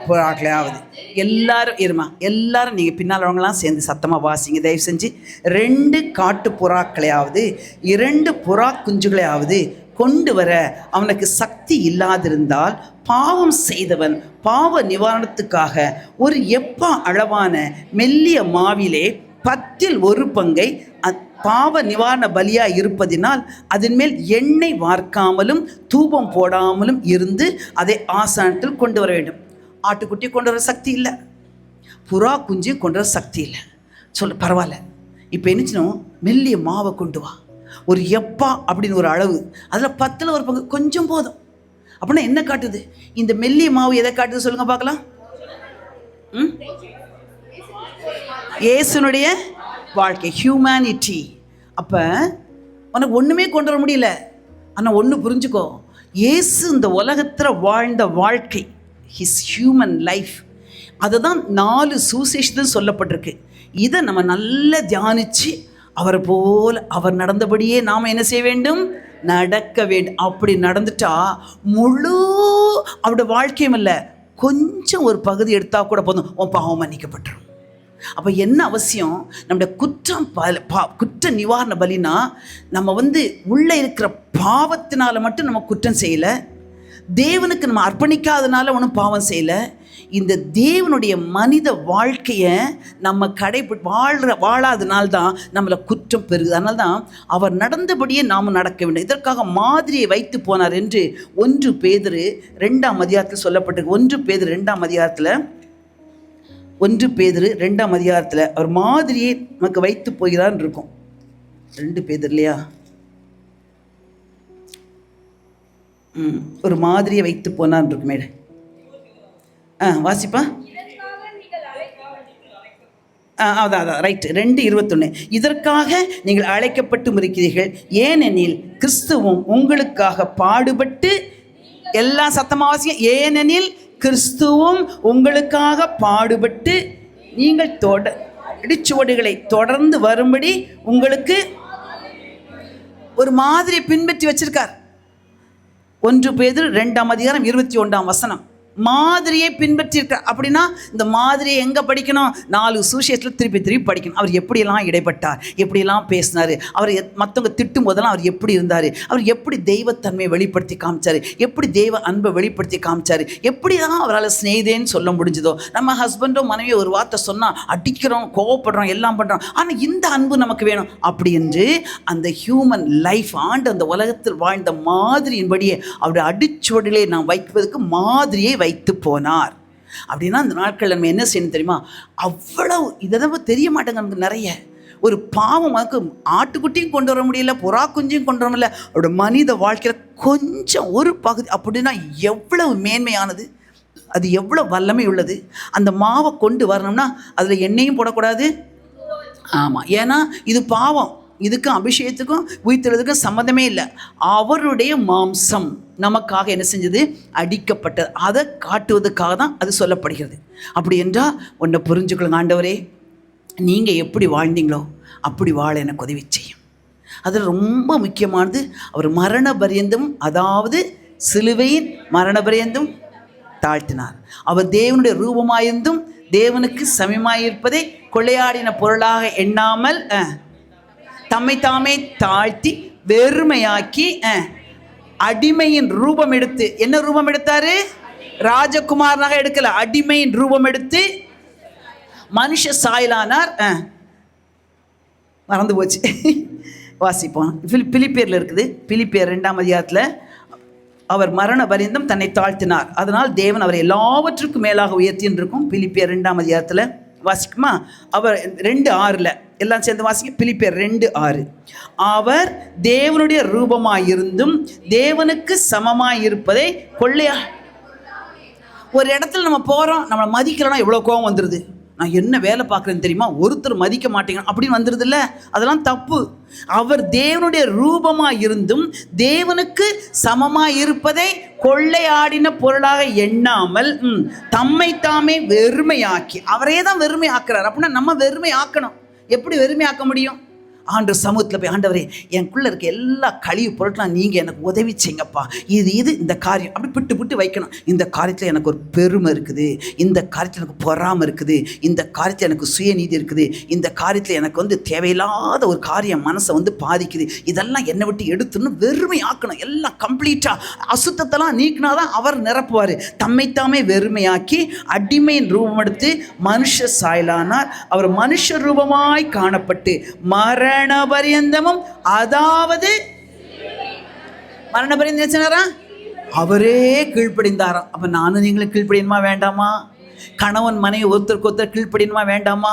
புறாக்களையாவது, எல்லாரும் நீங்கள் பின்னால் அவங்களாம் சேர்ந்து சத்தமாக வாசிங்க தயவு செஞ்சு. 2 காட்டு புறாக்களையாவது 2 புறா குஞ்சுகளையாவது கொண்டு வர அவனுக்கு சக்தி இல்லாதிருந்தால், பாவம் செய்தவன் பாவ நிவாரணத்துக்காக ஒரு எப்பா அளவான மெல்லிய மாவிலே 10ல் 1 பங்கை பாவ நிவாரண பலியாக இருப்பதினால் அதன் மேல் எண்ணெய் வார்க்காமலும் தூபம் போடாமலும் இருந்து அதை ஆசானத்தில் கொண்டு வர வேண்டும். ஆட்டுக்குட்டி கொண்டு வர சக்தி இல்லை, புறா குஞ்சு கொண்டு வர சக்தி இல்லை. பரவாயில்ல, இப்போ என்னச்சுனோம், மெல்லிய மாவை கொண்டு வா, ஒரு எப்பா அப்படின்னு ஒரு அளவு, அதில் 10ல் 1 பங்கு கொஞ்சம் போதும். அப்படின்னா என்ன காட்டுது? இந்த மெல்லிய மாவு எதை காட்டுது சொல்லுங்க பார்க்கலாம்? இயேசுனுடைய வாழ்க்கை, ஹியூமனிட்டி. அப்போ உனக்கு ஒன்றுமே கொண்டு வர முடியல. ஆனால் ஒன்று புரிஞ்சுக்கோ, இயேசு இந்த உலகத்தில் வாழ்ந்த வாழ்க்கை, ஹிஸ் ஹியூமன் லைஃப், அதை தான் 4 சுவிசேஷத்தில் சொல்லப்பட்டிருக்கு. இதை நம்ம நல்லா தியானித்து அவரை போல் அவர் நடந்தபடியே நாம் என்ன செய்ய வேண்டும்? நடக்க வேண்டும். அப்படி நடந்துட்டா முழு அவருடைய வாழ்க்கையும் இல்லை, கொஞ்சம் ஒரு பகுதி எடுத்தால் கூட போதும், உன் பாவம் மன்னிக்கப்பட்டுரும். அப்போ என்ன அவசியம்? நம்முடைய குற்ற நிவாரண பலினா நம்ம உள்ளே இருக்கிற பாவத்தினால மட்டும் நம்ம குற்றம் செய்யலை, தேவனுக்கு நம்ம அர்ப்பணிக்காதனால ஒன்றும் பாவம் செய்யலை. இந்த தேவனுடைய மனித வாழ்க்கையை நம்ம வாழாதனால்தான் நம்மளை குற்றம் பெருகுது. அதனால தான் அவர் நடந்தபடியே நாம் நடக்க வேண்டும். இதற்காக மாதிரியை வைத்து போனார் என்று 1 பேதுரு 2ஆம் அதிகாரத்தில் சொல்லப்பட்டிருக்கு. 1 பேதுரு 2ஆம் அதிகாரத்தில் அவர் மாதிரியை நமக்கு வைத்து போகிறார் இருக்கும். 2 பேதுரு இல்லையா? ஒரு மாதிரியை வைத்து போனான் இருக்கு மேட. வாசிப்பா. அதான் ரைட்டு. 2:21. இதற்காக நீங்கள் அழைக்கப்பட்டும் இருக்கிறீர்கள், ஏனெனில் கிறிஸ்துவும் உங்களுக்காக பாடுபட்டு, எல்லாம் சத்தமா வாசிங்க, ஏனெனில் கிறிஸ்துவும் உங்களுக்காக பாடுபட்டு நீங்கள் அடிச்சுவடுகளை தொடர்ந்து வரும்படி உங்களுக்கு ஒரு மாதிரியை பின்பற்றி வச்சிருக்கார். 1 பேதுரு 2ஆம் அதிகாரம் 21ஆம் வசனம். மாதிரியை பின்பற்றியிருக்க. அப்படின்னா இந்த மாதிரியை எங்கே படிக்கணும்? 4 சுவிசேஷத்தில் திருப்பி படிக்கணும். அவர் எப்படியெல்லாம் இடைப்பட்டார், எப்படியெல்லாம் பேசினார், அவர் மற்றவங்க திட்டும் போதெல்லாம் அவர் எப்படி இருந்தார், அவர் எப்படி தெய்வத்தன்மையை வெளிப்படுத்தி காமிச்சார், எப்படி தெய்வ அன்பை வெளிப்படுத்தி காமிச்சார், எப்படி தான் அவரால் ஸ்நேகிதேன்னு சொல்ல முடிஞ்சதோ. நம்ம ஹஸ்பண்டோ மனைவியோ ஒரு வார்த்தை சொன்னால் அடிக்கிறோம், கோவப்படுறோம், எல்லாம் பண்ணுறோம், ஆனால் இந்த அன்பு நமக்கு வேணும் அப்படி என்று அந்த ஹியூமன் லைஃப் ஆண்டு அந்த உலகத்தில் வாழ்ந்த மாதிரியின்படியே அவருடைய அடிச்சுவடிலே நாம் வைப்பதற்கு மாதிரியை வைத்து போனார். அப்படின்னா அந்த நாட்களில் நம்ம என்ன செய்யணும் தெரியுமா? அவ்வளவு இதெல்லாம் தெரிய மாட்டேங்க நமக்கு. நிறைய ஒரு பாவம் ஆட்டுக்குட்டியும் கொண்டு வர முடியல, புறா குஞ்சியும் கொண்டு வர முடியல. அவரோட மனித வாழ்க்கையில் கொஞ்சம் ஒரு பகுதி அப்படின்னா எவ்வளவு மேன்மையானது, அது எவ்வளோ வல்லமை உள்ளது. அந்த மாவை கொண்டு வரணும்னா அதில் எண்ணெயும் போடக்கூடாது. ஆமாம், ஏன்னா இது பாவம், இதுக்கும் அபிஷேகத்துக்கும் உயிர்த்தெழுதுக்கும் சம்மந்தமே இல்லை. அவருடைய மாம்சம் நமக்காக என்ன செஞ்சது? அடிக்கப்பட்டது. அதை காட்டுவதற்காக தான் அது சொல்லப்படுகிறது. அப்படி என்றால் ஒன்றை புரிஞ்சுக்கொள்ளுங்க, ஆண்டவரே நீங்கள் எப்படி வாழ்ந்தீங்களோ அப்படி வாழ எனக்கு உதவி செய்யும். அதில் ரொம்ப முக்கியமானது அவர் மரண பரியந்தம், அதாவது சிலுவையின் மரண பரியந்தம் தாழ்த்தினார். அவர் தேவனுடைய ரூபமாயிருந்தும் தேவனுக்கு சமமாயிருப்பதை கொள்ளையாடின பொருளாக எண்ணாமல் தம்மை தாமே தாழ்த்தி வெறுமையாக்கி அடிமையின் ரூபம் எடுத்து, என்ன ரூபம் எடுத்தாரு? ராஜகுமாரனாக எடுக்கல, அடிமையின் ரூபம் எடுத்து மனுஷ சாயலானார். மறந்து போச்சு, வாசிப்போம். பிலிப்பியரில் இருக்குது. பிலிப்பியர் 2ஆம் அதிகாரத்தில் அவர் மரண பரியந்தம் தன்னை தாழ்த்தினார், அதனால் தேவன் அவரை எல்லாவற்றுக்கும் மேலாக உயர்த்தின்னு இருக்கும். பிலிப்பியர் 2ஆம் அதிகாரத்தில் வாசிக்குமா? அவர் 2:6 எல்லாம் சேர்ந்து வாசிக்க. பிலிப்பியர் 2:6. அவர் தேவனுடைய ரூபமாயிருந்தும் தேவனுக்கு சமமாயிருப்பதை கொள்ளையா. ஒரு இடத்துல நம்ம போகிறோம், நம்மளை மதிக்கலன்னா எவ்வளோ கோபம் வந்துடுது. நான் என்ன வேலை பார்க்குறேன்னு தெரியுமா, ஒருத்தர் மதிக்க மாட்டேங்க அப்படின்னு வந்துடுது இல்லை, அதெல்லாம் தப்பு. அவர் தேவனுடைய ரூபமாக இருந்தும் தேவனுக்கு சமமாக இருப்பதை கொள்ளையாடின பொருளாக எண்ணாமல் தம்மை தாமே வெறுமையாக்கி, அவரே தான் வெறுமை ஆக்குறார். அப்படின்னா நம்ம வெறுமை ஆக்கணும். எப்படி வெறுமை ஆக்க முடியும்? ஆண்டு சமூகத்தில் போய், ஆண்டவரே எனக்குள்ளே இருக்க எல்லா கழிவு பொருட்களும் நீங்கள் எனக்கு உதவி செய்யுங்கப்பா, இது இந்த காரியம் அப்படி விட்டு வைக்கணும். இந்த காரியத்தில் எனக்கு ஒரு பெருமை இருக்குது, இந்த காரியத்தில் எனக்கு பொறாமை இருக்குது, இந்த காரியத்தில் எனக்கு சுயநீதி இருக்குது, இந்த காரியத்தில் எனக்கு தேவையில்லாத ஒரு காரியம் மனசை பாதிக்குது, இதெல்லாம் என்னை விட்டு எடுத்துன்னு வெறுமை ஆக்கணும். எல்லாம் கம்ப்ளீட்டாக அசுத்தத்தெல்லாம் நீக்கினாதான் அவர் நிரப்புவார். தம்மைத்தாமே வெறுமையாக்கி அடிமையின் ரூபம் எடுத்து மனுஷ சாயலானார். அவர் மனுஷ ரூபமாய் காணப்பட்டு மரண பரியந்தமும், அதாவது மரண பரியந்தம் அவரே கீழ்ப்படிந்தாராம். அப்ப நானும் நீங்களும் கீழ்ப்படியணுமா வேண்டாமா? கணவன் மனைவி ஒருத்தருக்கு ஒருத்தர் கீழ்ப்படியணுமா வேண்டாமா?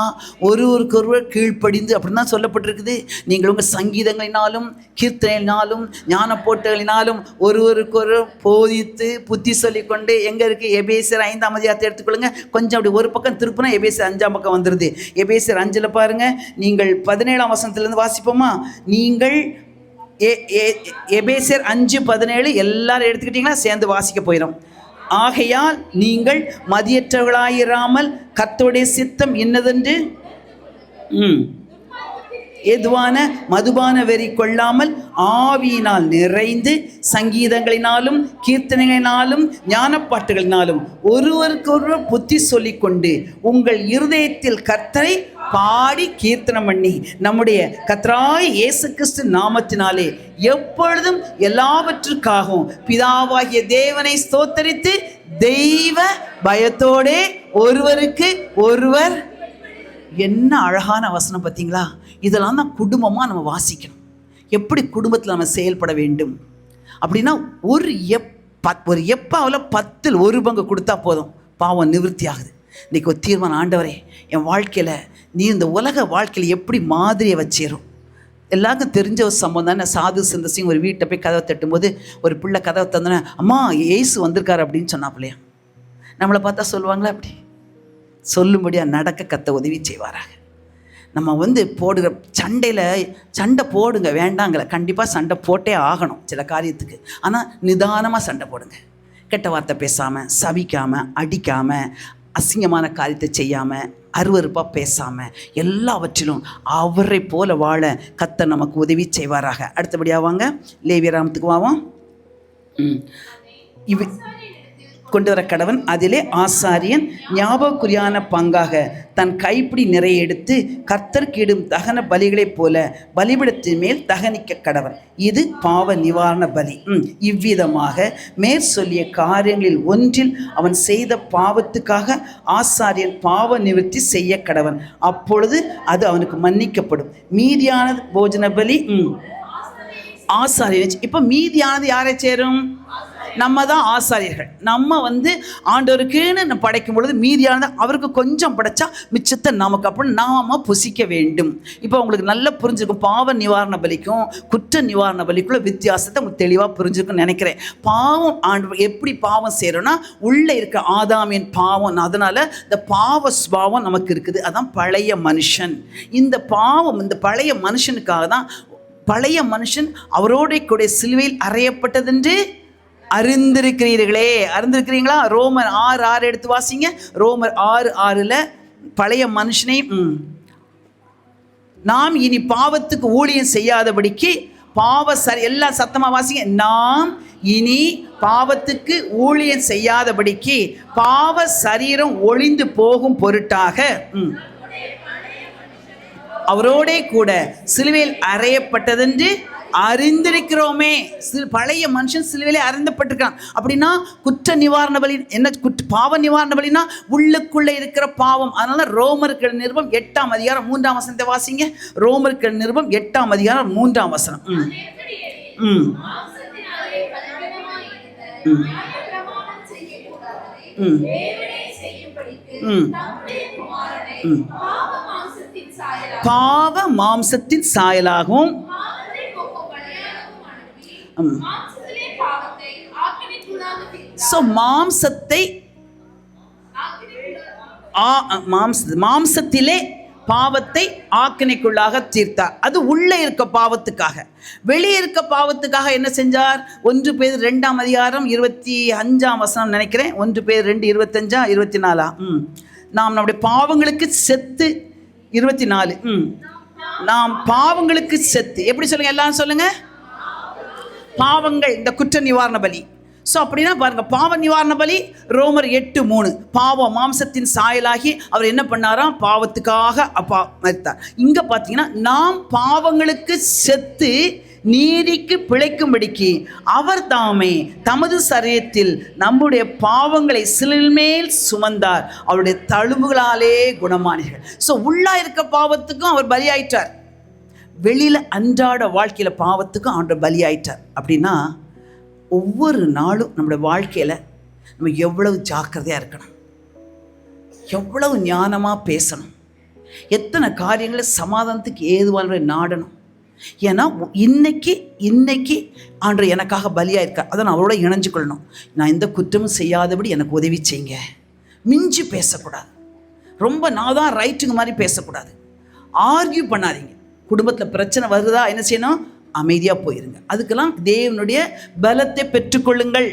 ஒருவருக்கொருவர் கீழ்ப்படிந்து அப்படின்னு தான் சொல்லப்பட்டிருக்குது. நீங்கள் உங்கள் சங்கீதங்களினாலும் கீர்த்தனையினாலும் ஞான போட்டங்களினாலும் ஒருவருக்கொரு போதித்து புத்தி சொல்லிக்கொண்டு, எங்கே இருக்குது? எபேசியர் 5ஆம் அதிகாரத்தை எடுத்துக்கொள்ளுங்க. கொஞ்சம் அப்படி ஒரு பக்கம் திருப்பினா எபேசியர் 5ஆம் பக்கம் வந்துடுது. எபேசியர் 5 பாருங்கள், நீங்கள் 17ஆம் வசனத்துலேருந்து வாசிப்போமா? நீங்கள் எபேசியர் 5:17 எல்லாரும் எடுத்துக்கிட்டிங்கன்னா சேர்ந்து வாசிக்க போயிடும். ஆகையால் நீங்கள் மதியற்றவர்களாயிராமல் கர்த்தருடைய சித்தம் என்னதென்று எதுவான மதுபான வெறி கொள்ளாமல் ஆவியினால் நிறைந்து சங்கீதங்களினாலும் கீர்த்தனைகளினாலும் ஞானப்பாட்டுகளினாலும் ஒருவருக்கொருவர் புத்தி சொல்லிக்கொண்டு உங்கள் இருதயத்தில் கர்த்தரை பாடி கீர்த்தனம் பண்ணி நம்முடைய கர்த்தராகிய இயேசு கிறிஸ்து நாமத்தினாலே எப்பொழுதும் எல்லாவற்றுக்காகவும் பிதாவாகிய தேவனை ஸ்தோத்தரித்து தெய்வ பயத்தோடே ஒருவருக்கு ஒருவர். என்ன அழகான வசனம் பார்த்தீங்களா? இதெல்லாம் தான் குடும்பமாக நம்ம வாசிக்கணும். எப்படி குடும்பத்தில் நம்ம செயல்பட வேண்டும் அப்படின்னா, ஒரு எப்பாவில் 10 1 பங்கு கொடுத்தா போதும், பாவம் நிவர்த்தி ஆகுது. இன்றைக்கி ஒரு தீர்மானம், ஆண்டவரே என் வாழ்க்கையில் நீ இந்த உலக வாழ்க்கையில் எப்படி மாதிரியை வச்சேரும். எல்லாருக்கும் தெரிஞ்ச ஒரு சம்பவம் தானே. சாது சிந்தசிங் ஒரு வீட்டை போய் கதவை தட்டும்போது ஒரு பிள்ளை கதவை தந்தோன்னே, அம்மா இயேசு வந்திருக்காரு அப்படின்னு சொன்னாப்பிள்ளையா. நம்மளை பார்த்தா சொல்லுவாங்களா? அப்படி சொல்லும்படியாக நடக்க கத்த உதவி செய்வாராக. நம்ம போடுகிற சண்டை போடுங்க, வேண்டாங்கல, கண்டிப்பாக சண்டை போட்டே ஆகணும் சில காரியத்துக்கு. ஆனால் நிதானமாக சண்டை போடுங்க. கெட்ட வார்த்தை பேசாமல், சபிக்காமல், அடிக்காமல், அசிங்கமான காரியத்தை செய்யாமல், அருவருப்பாக பேசாமல், எல்லாவற்றிலும் அவரை போல வாழ கர்த்தர் நமக்கு உதவி செய்வாராக. அடுத்தபடியாக வாங்க லேவியராமத்துக்கு வாவோம். கொண்டு வர கடவன். அதிலே ஆசாரியன் ஞாபகக்குறியான பங்காக தன் கைப்பிடி நிறைய எடுத்து கர்த்தருக்கு இடும் தகன பலிகளைப் போல பலிபிடத்தின் மேல் தகனிக்க கடவன். இது பாவ நிவாரண பலி. இவ்விதமாக மேற்சொல்லிய காரியங்களில் ஒன்றில் அவன் செய்த பாவத்துக்காக ஆசாரியன் பாவ நிவர்த்தி செய்ய கடவன். அப்பொழுது அது அவனுக்கு மன்னிக்கப்படும். மீதியானது போஜன பலி ஆசாரியன். இப்போ மீதியானது யாரை சேரும்? நம்ம தான் ஆசாரியர்கள். நம்ம ஆண்டவருக்குன்னு படைக்கும் பொழுது மீதியானது அவருக்கு கொஞ்சம் படைச்சா மிச்சத்தை நமக்கு அப்படின்னு நாம புசிக்க வேண்டும். இப்போ உங்களுக்கு நல்லா புரிஞ்சிருக்கும், பாவ நிவாரண பலிக்கும் குற்ற நிவாரண பலிக்குள்ள வித்தியாசத்தை உங்களுக்கு தெளிவாக புரிஞ்சிருக்குன்னு நினைக்கிறேன். பாவம் ஆண்டவர் எப்படி பாவம் செய்யறோம்னா, உள்ளே இருக்க ஆதாமின் பாவம், அதனால இந்த பாவ சுபாவம் நமக்கு இருக்குது. அதான் பழைய மனுஷன். இந்த பாவம், இந்த பழைய மனுஷனுக்காக தான் பழைய மனுஷன் அவரோட கூட சிலுவையில் அறையப்பட்டதென்று அறிந்திருக்கிறீர்களே. அறிந்திருக்கிறீங்களா? ரோமர் 6:6 எடுத்து வாசிங்க. ரோமர் 6:6 பழைய மனுஷனை நாம் இனி பாவத்துக்கு ஊழியம் செய்யாதபடிக்கு எல்லாம் சத்தமா வாசிங்க. நாம் இனி பாவத்துக்கு ஊழியம் செய்யாதபடிக்கு பாவ சரீரம் ஒளிந்து போகும் பொருட்டாக அவரோடே கூட சிலுவையில் அறையப்பட்டதென்று அறிந்திருக்கிறோமே. பழைய மனுஷன் சிலுவையிலே அறிந்தப்பட்டிருக்கான். அப்படின்னா குற்ற நிவாரண பலி என்ன? பாவ நிவாரண பலினா உள்ளுக்குள்ளே இருக்கிற பாவம். அதனால ரோமர்கள் நிருபம் 8ஆம் அதிகாரம் 3ஆம் வசனத்தை வாசிங்க. ரோமர்கள் நிருபம் 8ஆம் அதிகாரம் 3ஆம் வசனம். பாவ மாம்சத்தின் சாயலாகவும் மாம்சத்திலே பாவத்தை ஆக்கினைக்குள்ளாக தீர்த்தார். அது உள்ளே இருக்க பாவத்துக்காக. வெளியே இருக்க பாவத்துக்காக என்ன செஞ்சார்? 1 பேதுரு 2ஆம் அதிகாரம் 25ஆம் வசனம் நினைக்கிறேன். 1 பேதுரு 2 25 24. நாம் நம்முடைய பாவங்களுக்கு செத்து 24. நாம் பாவங்களுக்கு செத்து, எப்படி சொல்லுங்க, எல்லாரும் சொல்லுங்க, பாவங்கள் இந்த குற்ற நிவாரண பலி. ஸோ அப்படின்னா பாருங்க, பாவ நிவாரண பலி ரோமர் 8:3 பாவம் மாம்சத்தின் சாயலாகி அவர் என்ன பண்ணாராம்? பாவத்துக்காக மரித்தார். இங்க பார்த்தீங்கன்னா நாம் பாவங்களுக்கு செத்து நீதிக்கு பிழைக்கும்படிக்கு அவர் தாமே தமது சரீரத்தில் நம்முடைய பாவங்களை சிலுவையின் மேல் சுமந்தார், அவருடைய தழும்புகளாலே குணமானீர்கள். ஸோ உள்ளா இருக்க பாவத்துக்கும் அவர் பலியாயிட்டார், வெளியில் அன்றாட வாழ்க்கையில் பாவத்துக்கும் அவர் பலியாயிட்டார். அப்படின்னா ஒவ்வொரு நாளும் நம்முடைய வாழ்க்கையில் நம்ம எவ்வளவு ஜாக்கிரதையாக இருக்கணும், எவ்வளவு ஞானமாக பேசணும், எத்தனை காரியங்களை சமாதானத்துக்கு ஏதுவான நாடணும். ஏன்னா இன்னைக்கு ஆண்டவர் எனக்காக பலியாக இருக்கார், அதை நான் அவரோட இணைஞ்சு கொள்ளணும். நான் எந்த குற்றமும் செய்யாதபடி எனக்கு உதவி செய்யுங்க. மிஞ்சி பேசக்கூடாது, ரொம்ப நான் தான் ரைட்டுங்க மாதிரி பேசக்கூடாது, ஆர்கியூ பண்ணாதீங்க. குடும்பத்தில் பிரச்சனை வருதா என்ன செய்யணும்? அமைதியாக போயிருங்க. அதுக்கெல்லாம் தேவனுடைய பலத்தை பெற்றுக்கொள்ளுங்கள்.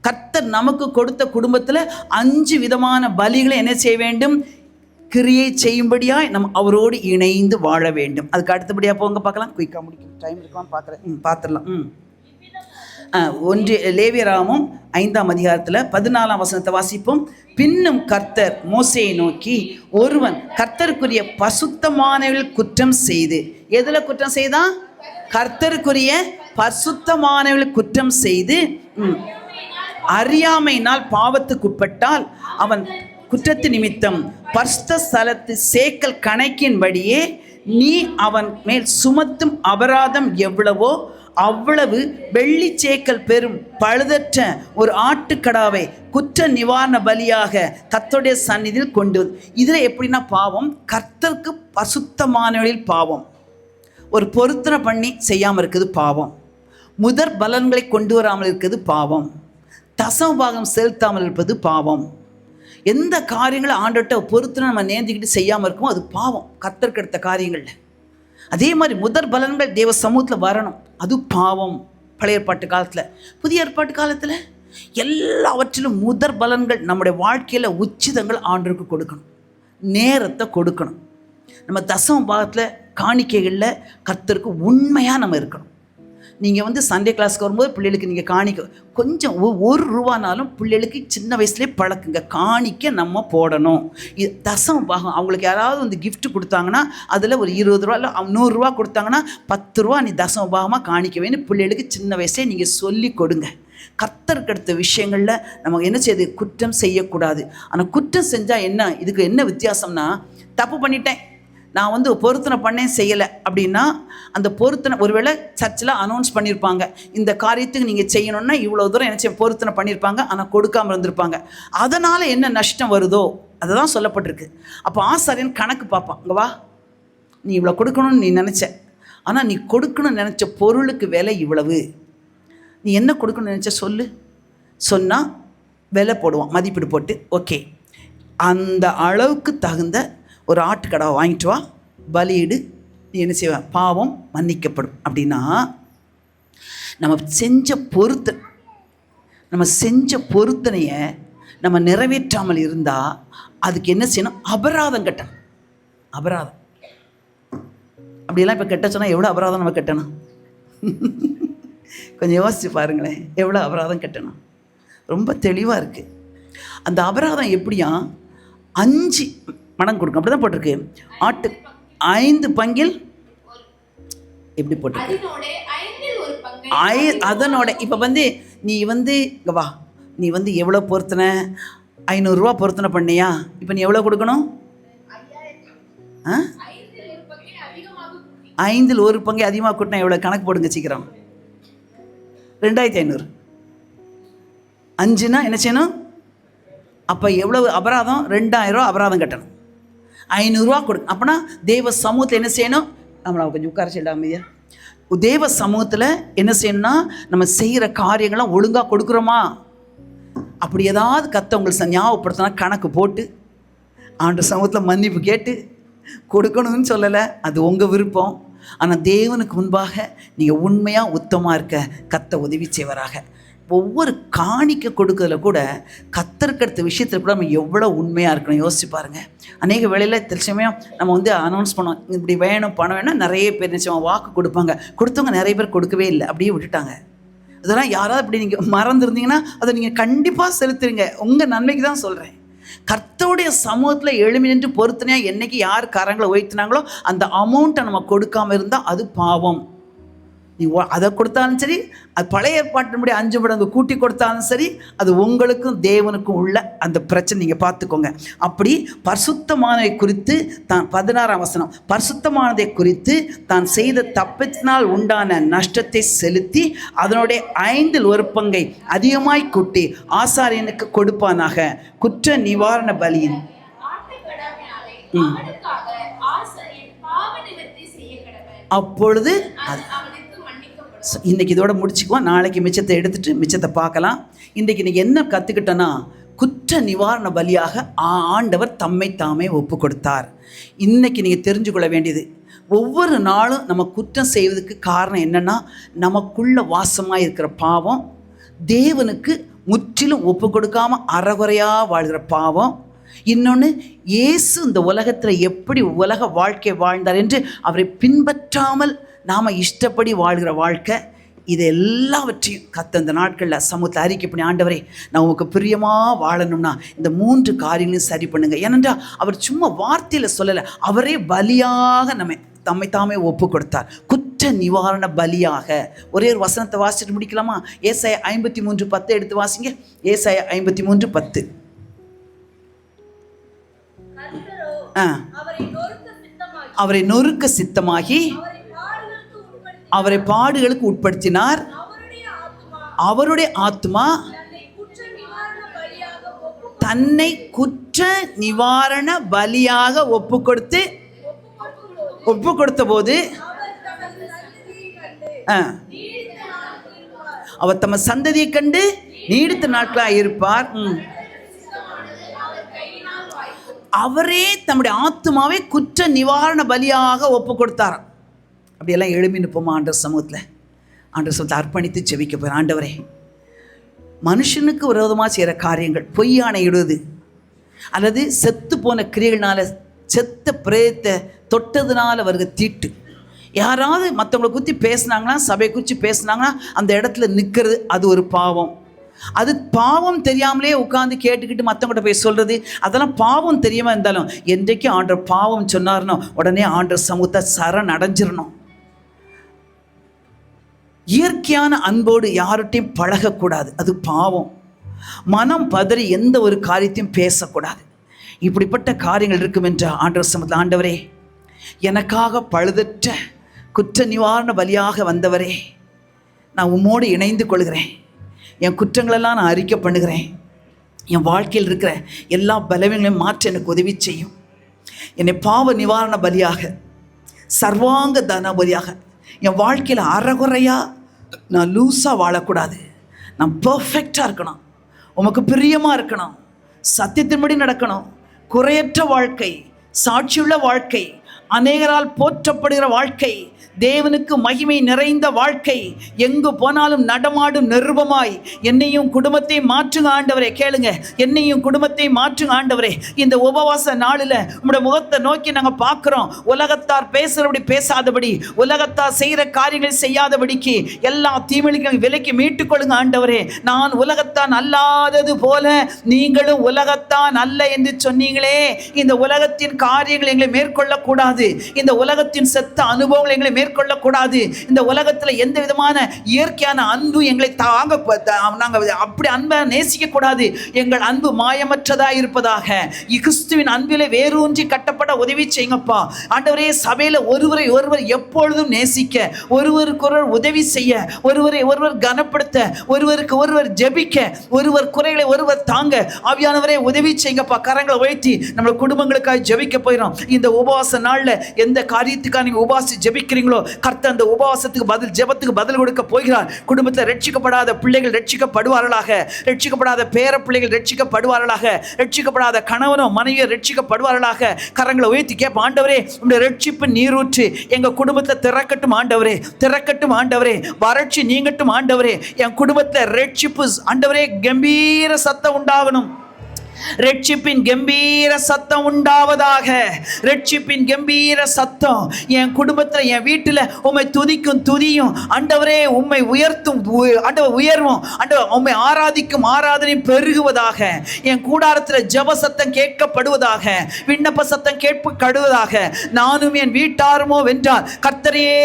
கர்த்தர் நமக்கு கொடுத்த குடும்பத்தில் 5 விதமான பலிகளை என்ன செய்ய வேண்டும்? கிரியை செய்யும்படியாய் நம்ம அவரோடு இணைந்து வாழ வேண்டும். அதுக்கு அடுத்தபடியாக போங்க பார்க்கலாம். குயிக்காக முடிக்கும், டைம் இருக்கான்னு பார்க்குறேன். பார்த்துடலாம். ஒன்று லேவியராகமம் 5ஆம் அதிகாரத்தில் 14ஆம் வசனத்தை வாசிப்போம். பின்னும் கர்த்தர் மோசேயை நோக்கி, ஒருவன் கர்த்தருக்குரிய பரிசுத்தமானவர்கள் குற்றம் செய்து, எதில் குற்றம் செய்தான்? கர்த்தருக்குரிய பரிசுத்தமானவர்கள் குற்றம் செய்து அறியாமையினால் பாவத்துக்குட்பட்டால் அவன் குற்றத்து நிமித்தம் பரிசுத்த ஸ்தலத்து சேக்கல் கணக்கின்படியே நீ அவன் மேல் சுமத்தும் அபராதம் எவ்வளவோ அவ்வளவு வெள்ளி சேக்கல் பெறும் பழுதற்ற ஒரு ஆட்டுக்கடாவை குற்ற நிவாரண பலியாக கர்த்தருடைய சந்நிதியில் கொண்டு. இதில் எப்படின்னா பாவம் கர்த்தருக்கு பரிசுத்தமானவர்களில் பாவம். ஒரு பொருத்தனை பண்ணி செய்யாமல் இருக்குது பாவம். முதற் பலன்களை கொண்டு வராமல் இருக்கிறது பாவம். தசம பாகம் செலுத்தாமல் இருப்பது பாவம். எந்த காரியங்களை ஆண்டவர்கிட்ட பொறுத்து நம்ம நேர்ந்துக்கிட்டு செய்யாமல் இருக்கோமோ அது பாவம், கர்த்தருக்கு எடுத்த காரியங்களில். அதே மாதிரி முதற் பலன்கள் தேவ சமூகத்தில் வரணும், அது பாவம். பழைய ஏற்பாட்டு காலத்தில், புதிய ஏற்பாட்டு காலத்தில் எல்லாவற்றிலும் முதற் பலன்கள் நம்முடைய வாழ்க்கையில் உச்சிதங்கள் ஆண்டவருக்கு கொடுக்கணும், நேரத்தை கொடுக்கணும். நம்ம தசம பாகத்தில் காணிக்கைகளில் கர்த்தருக்கு உண்மையாக நம்ம இருக்கணும். நீங்கள் சண்டே கிளாஸ்க்கு வரும்போது பிள்ளைகளுக்கு நீங்கள் காணிக்க கொஞ்சம் ₹1 பிள்ளைகளுக்கு சின்ன வயசுலேயே பழக்குங்க. காணிக்க நம்ம போடணும். இது தசம பாகம். அவங்களுக்கு யாராவது கிஃப்ட் கொடுத்தாங்கன்னா அதில் ஒரு ₹20 இல்லை ₹100 கொடுத்தாங்கன்னா ₹10 நீ தசம பாகமாக காணிக்க வேணும். பிள்ளைகளுக்கு சின்ன வயசுலேயே நீங்கள் சொல்லி கொடுங்க. கர்த்தருக்கு அடுத்த விஷயங்களில் நம்ம என்ன செய்யுது? குற்றம் செய்யக்கூடாது. ஆனால் குற்றம் செஞ்சால் என்ன, இதுக்கு என்ன வித்தியாசம்னா, தப்பு பண்ணிட்டேன், நான் பொருத்தனை பண்ணேன் செய்யலை அப்படின்னா, அந்த பொருத்தனை ஒருவேளை சர்ச்சில் அனௌன்ஸ் பண்ணியிருப்பாங்க, இந்த காரியத்துக்கு நீங்கள் செய்யணுன்னா இவ்வளோ தூரம் என்ன செய்ய பொருத்தனை பண்ணியிருப்பாங்க, ஆனால் கொடுக்காமல் இருந்திருப்பாங்க. அதனால் என்ன நஷ்டம் வருதோ அதை தான் சொல்லப்பட்டிருக்கு. அப்போ ஆசாரியன் கணக்கு பார்ப்பான். இங்கே வா, நீ இவ்வளோ கொடுக்கணும்னு நீ நினச்ச, ஆனால் நீ கொடுக்கணும்னு நினச்ச பொருளுக்கு விலை இவ்வளவு, நீ என்ன கொடுக்கணும்னு நினச்ச சொல்லு. சொன்னால் விலை போடுவான், மதிப்பீடு போட்டு. ஓகே, அந்த அளவுக்கு தகுந்த ஒரு ஆட்டுக்கடாவை வாங்கிட்டு வா, பலியிடு, நீ என்ன செய்வேன்? பாவம் மன்னிக்கப்படும். அப்படின்னா நம்ம செஞ்ச பொருத்தனையை நம்ம நிறைவேற்றாமல் இருந்தால் அதுக்கு என்ன செய்யணும்? அபராதம் கட்டணும். அபராதம் அப்படியெல்லாம் இப்போ கட்ட சொன்னால் எவ்வளோ அபராதம் நம்ம கட்டணும்? கொஞ்சம் யோசிச்சு பாருங்களேன், எவ்வளோ அபராதம் கட்டணும்? ரொம்ப தெளிவாக இருக்குது. அந்த அபராதம் எப்படியா? 5 மடங்கு கொடுக்கும், அப்படி தான் போட்டிருக்கு. ஆட்டு 5 பங்கில் எப்படி போட்டிருக்கு? அதனோட இப்போ நீ இங்கே வா, நீ எவ்வளோ பொருத்தனை? ₹500 பொருத்தனை பண்ணியா? இப்போ நீ எவ்வளோ கொடுக்கணும்? 5 1 பங்கு அதிகமாக கூட்டினா எவ்வளோ? கணக்கு போடுங்க சீக்கிரம். 2500. 5னா என்ன செய்யணும்? அப்போ எவ்வளவு அபராதம்? ₹2000 அபராதம் கட்டணும். ₹500 கொடுக்கும். அப்போனா தேவ சமூகத்தில் என்ன செய்யணும்? நம்மளை கொஞ்சம் உட்கார சொல்லிடாமையா? தேவ சமூகத்தில் என்ன செய்யணும்னா, நம்ம செய்கிற காரியங்கள்லாம் ஒழுங்காக கொடுக்குறோமா? அப்படி ஏதாவது உங்களுக்கு ஞாபகப்படுத்தினா கணக்கு போட்டு ஆண்டு சமூகத்தில் மன்னிப்பு கேட்டு கொடுக்கணும்னு சொல்லலை, அது உங்கள் விருப்பம். ஆனால் தேவனுக்கு முன்பாக நீங்கள் உண்மையாக உத்தமாக இருக்க உதவி செய்வராக. ஒவ்வொரு காணிக்க கொடுக்கறதுல கூட கர்த்தருக்கு அடுத்த விஷயத்தில் கூட நம்ம எவ்வளோ உண்மையாக இருக்கணும் யோசிச்சு பாருங்கள். அநேக வேளையில் சில சமயம் நம்ம அனௌன்ஸ் பண்ணோம், இப்படி வேணும் பணம் வேணும், நிறைய பேர் நிச்சயம் வாக்கு கொடுப்பாங்க. கொடுத்தவங்க நிறைய பேர் கொடுக்கவே இல்லை, அப்படியே விட்டுட்டாங்க. அதெல்லாம் யாராவது இப்படி நீங்கள் மறந்துருந்தீங்கன்னா அதை நீங்கள் கண்டிப்பாக செலுத்துறீங்க, உங்கள் நன்மைக்கு தான் சொல்கிறேன். கர்த்தருடைய சமூகத்தில் எழுமி நின்று பொறுத்தனையாக என்னைக்கு யார் கரங்களை உயர்த்தினாங்களோ அந்த அமௌண்ட்டை நம்ம கொடுக்காமல் இருந்தால் அது பாவம். நீ அதை கொடுத்தாலும் சரி, அது பழைய ஏற்பாட்டினுடைய 5 மடங்கு கூட்டி கொடுத்தாலும் சரி, அது உங்களுக்கும் தேவனுக்கும் உள்ள அந்த பிரச்சனை நீங்கள் பார்த்துக்கோங்க. அப்படி பரிசுத்தமானதை குறித்து தான் 16ஆம் வசனம், பரிசுத்தமானதை குறித்து தான் செய்த தப்பத்தினால் உண்டான நஷ்டத்தை செலுத்தி அதனுடைய 5 1 பங்கை அதிகமாய் கூட்டி ஆசாரியனுக்கு கொடுப்பானாக. குற்ற நிவாரண பலியின் அப்பொழுது இன்றைக்கி இதோட முடிச்சுக்குவோம். நாளைக்கு மிச்சத்தை எடுத்துகிட்டு மிச்சத்தை பார்க்கலாம். இன்றைக்கி நீங்கள் என்ன கற்றுக்கிட்டோன்னா, குற்ற நிவாரண பலியாக ஆண்டவர் தம்மை தாமே ஒப்பு கொடுத்தார். இன்றைக்கி நீங்கள் தெரிஞ்சுக்கொள்ள வேண்டியது, ஒவ்வொரு நாளும் நம்ம குற்றம் செய்வதற்கு காரணம் என்னென்னா, நமக்குள்ள வாசமாக இருக்கிற பாவம், தேவனுக்கு முற்றிலும் ஒப்பு கொடுக்காமல் அறகுறையாக வாழ்கிற பாவம், இன்னொன்று, இயேசு இந்த உலகத்தில் எப்படி உலக வாழ்க்கை வாழ்ந்தார் என்று அவரை பின்பற்றாமல் நாம் இஷ்டப்படி வாழ்கிற வாழ்க்கை, இது எல்லாவற்றையும் இந்த நாட்களில் சமூகத்தில் அறிக்கை பண்ணி, ஆண்டவரே நான் உங்களுக்கு பிரியமாக வாழணும்னா இந்த 3 காரியங்களையும் சரி பண்ணுங்க. ஏனென்றால் அவர் சும்மா வார்த்தையில் சொல்லலை, அவரே பலியாக தம்மை தாமே ஒப்பு கொடுத்தார், குற்ற நிவாரண பலியாக. ஒரே ஒரு வசனத்தை வாசிட்டு முடிக்கலாமா? ஏசாயா 53:10 எடுத்து வாசிங்க. ஏசாயா 53:10. அவரை நொறுக்க சித்தமாகி அவரை பாடுகளுக்கு உட்படுத்தினார். அவருடைய ஆத்துமா தன்னை குற்ற நிவாரண பலியாக ஒப்பு கொடுத்த போது அவர் தம சந்ததியை கண்டு நீடித்த நாட்களாக இருப்பார். அவரே தம்முடைய ஆத்துமாவை குற்ற நிவாரண பலியாக ஒப்பு கொடுத்தாராம். அப்படியெல்லாம் எழுப்பி நிற்போமா ஆண்டவர் சமூகத்தில் அர்ப்பணித்து செபிக்க போகிறேன். ஆண்டவரே, மனுஷனுக்கு விரோதமாக செய்கிற காரியங்கள், பொய்யானை இடுவது அல்லது செத்து போன கிரியைகள்னால, செத்த பிரேத்தை தொட்டதுனால வருகிற தீட்டு, யாராவது மற்றவங்களை குறித்து பேசுனாங்கன்னா, சபையை குறித்து பேசுனாங்கன்னா அந்த இடத்துல நிற்கிறது, அது ஒரு பாவம். அது பாவம் தெரியாமலே உட்காந்து கேட்டுக்கிட்டு மற்றவங்கிட்ட போய் சொல்கிறது, அதெல்லாம் பாவம் தெரியாமல் இருந்தாலும் என்றைக்கு ஆண்டவர் பாவம் சொன்னார்னோ உடனே ஆண்டவர் சமூகத்தை சரண் அடைஞ்சிடணும். இயற்கையான அன்போடு யார்கிட்டையும் பழகக்கூடாது, அது பாவம். மனம் பதறி எந்த ஒரு காரியத்தையும் பேசக்கூடாது. இப்படிப்பட்ட காரியங்கள் இருக்கும் என்ற ஆண்டவர் சமூகத்தில், ஆண்டவரே எனக்காக பழுதற்ற குற்ற நிவாரண பலியாக வந்தவரே, நான் உம்மோடு இணைந்து கொள்கிறேன். என் குற்றங்களெல்லாம் நான் அறிக்கை பண்ணுகிறேன். என் வாழ்க்கையில் இருக்கிற எல்லா பலவீனங்களையும் மாற்ற எனக்கு உதவி செய்யும். என்னை பாவ நிவாரண பலியாக, சர்வாங்க தன பலியாக, என் வாழ்க்கையில் அறகுறையாக நான் லூஸாக வாழக்கூடாது. நான் பர்ஃபெக்டாக இருக்கணும், உமக்கு பிரியமாக இருக்கணும், சத்தியத்தின்படி நடக்கணும், குறையற்ற வாழ்க்கை, சாட்சியுள்ள வாழ்க்கை, அநேகரால் போற்றப்படுகிற வாழ்க்கை, தேவனுக்கு மகிமை நிறைந்த வாழ்க்கை, எங்கு போனாலும் நடமாடும் நிருபமாய் என்னையும் குடும்பத்தையும் மாற்றுங்க ஆண்டவரே. கேளுங்க, என்னையும் குடும்பத்தையும் மாற்றுங்க ஆண்டவரே. இந்த உபவாச நாளில் உங்களுடைய முகத்தை நோக்கி நாங்கள் பார்க்குறோம். உலகத்தார் பேசுகிறபடி பேசாதபடி, உலகத்தார் செய்கிற காரியங்களை செய்யாதபடிக்கு எல்லா தீமைகளையும் விலைக்கு மீட்டுக்கொள்ளுங்க ஆண்டவரே. நான் உலகத்தான் அல்லாதது போல நீங்களும் உலகத்தான் அல்ல என்று சொன்னீங்களே. இந்த உலகத்தின் காரியங்களை எங்களை மேற்கொள்ளக்கூடாது, இந்த உலகத்தின் செத்த அனுபவங்களை எங்களை மேற்கொள்ளக்கூடாது. இந்த உலகத்தில் எந்த விதமான இயற்கையான அன்பு எங்களை நாங்கள் அப்படி அன்பை நேசிக்க கூடாது. எங்கள் அன்பு மாயமற்றதாக இருப்பதாக. கிறிஸ்துவின் அன்பிலே வேரூன்றி கட்டப்பட உதவி செய்யுங்கப்பா ஆண்டவரே. சபையில் ஒருவரை ஒருவர் எப்பொழுதும் நேசிக்க, ஒருவருக்கு ஒருவர் உதவி செய்ய, ஒருவரை ஒருவர் கனப்படுத்த, ஒருவருக்கு ஒருவர் ஜெபிக்க, ஒருவர் குறைகளை ஒருவர் தாங்க ஆவியானவரே உதவி செய்யுங்கப்பா. கரங்களை உயர்த்தி நம்ம குடும்பங்களுக்காக ஜெபிக்க போயிடும். இந்த உபவாச நாளில் எந்த காரியத்துக்காக நீங்கள் உபவாசி ஜெபிக்கிறீங்களோ கர்த்தர் அந்த உபவாசத்துக்கு பதில், ஜெபத்துக்கு பதில் கொடுக்க போகிறார். குடும்பத்தில் ரட்சிக்கப்படாத பிள்ளைகள் ரட்சிக்கப்படுவார்களாக, ரட்சிக்கப்படாத பேர பிள்ளைகள் ரட்சிக்கப்படுவார்களாக, ரட்சிக்கப்படாத கணவனோ மனைவியோ ரட்சிக்கப்படுவார்களாக. கரங்களை உயர்த்தி கேட்ப, ஆண்டவரே உங்களுடைய ரட்சிப்பு நீரூற்று எங்கள் குடும்பத்தில் திறக்கட்டும் ஆண்டவரே, திறக்கட்டும் ஆண்டவரே. வறட்சி நீங்கட்டும் ஆண்டவரே. என் குடும்பத்தில் ரட்சிப்பு ஆண்டவரே கம்பீர சத்தம் உண்டாகணும். ரட்சிப்பின் கம்பீர சத்தம் உண்டாவதாக. ரட்சிப்பின் கம்பீர சத்தம் என் குடும்பத்தில், என் வீட்டில் உம்மை துதிக்கும் துதியும் ஆண்டவரே, உம்மை உயர்த்தும் ஆண்டவர் உயர்வும் ஆண்டவர், உம்மை ஆராதிக்கும் ஆராதனை பெருகுவதாக. என் கூடாரத்தில் ஜெப சத்தம் கேட்கப்படுவதாக, விண்ணப்ப சத்தம் கேட்கப்படுவதாக. நானும் என் வீட்டாருமோ வென்றால் கர்த்தரையே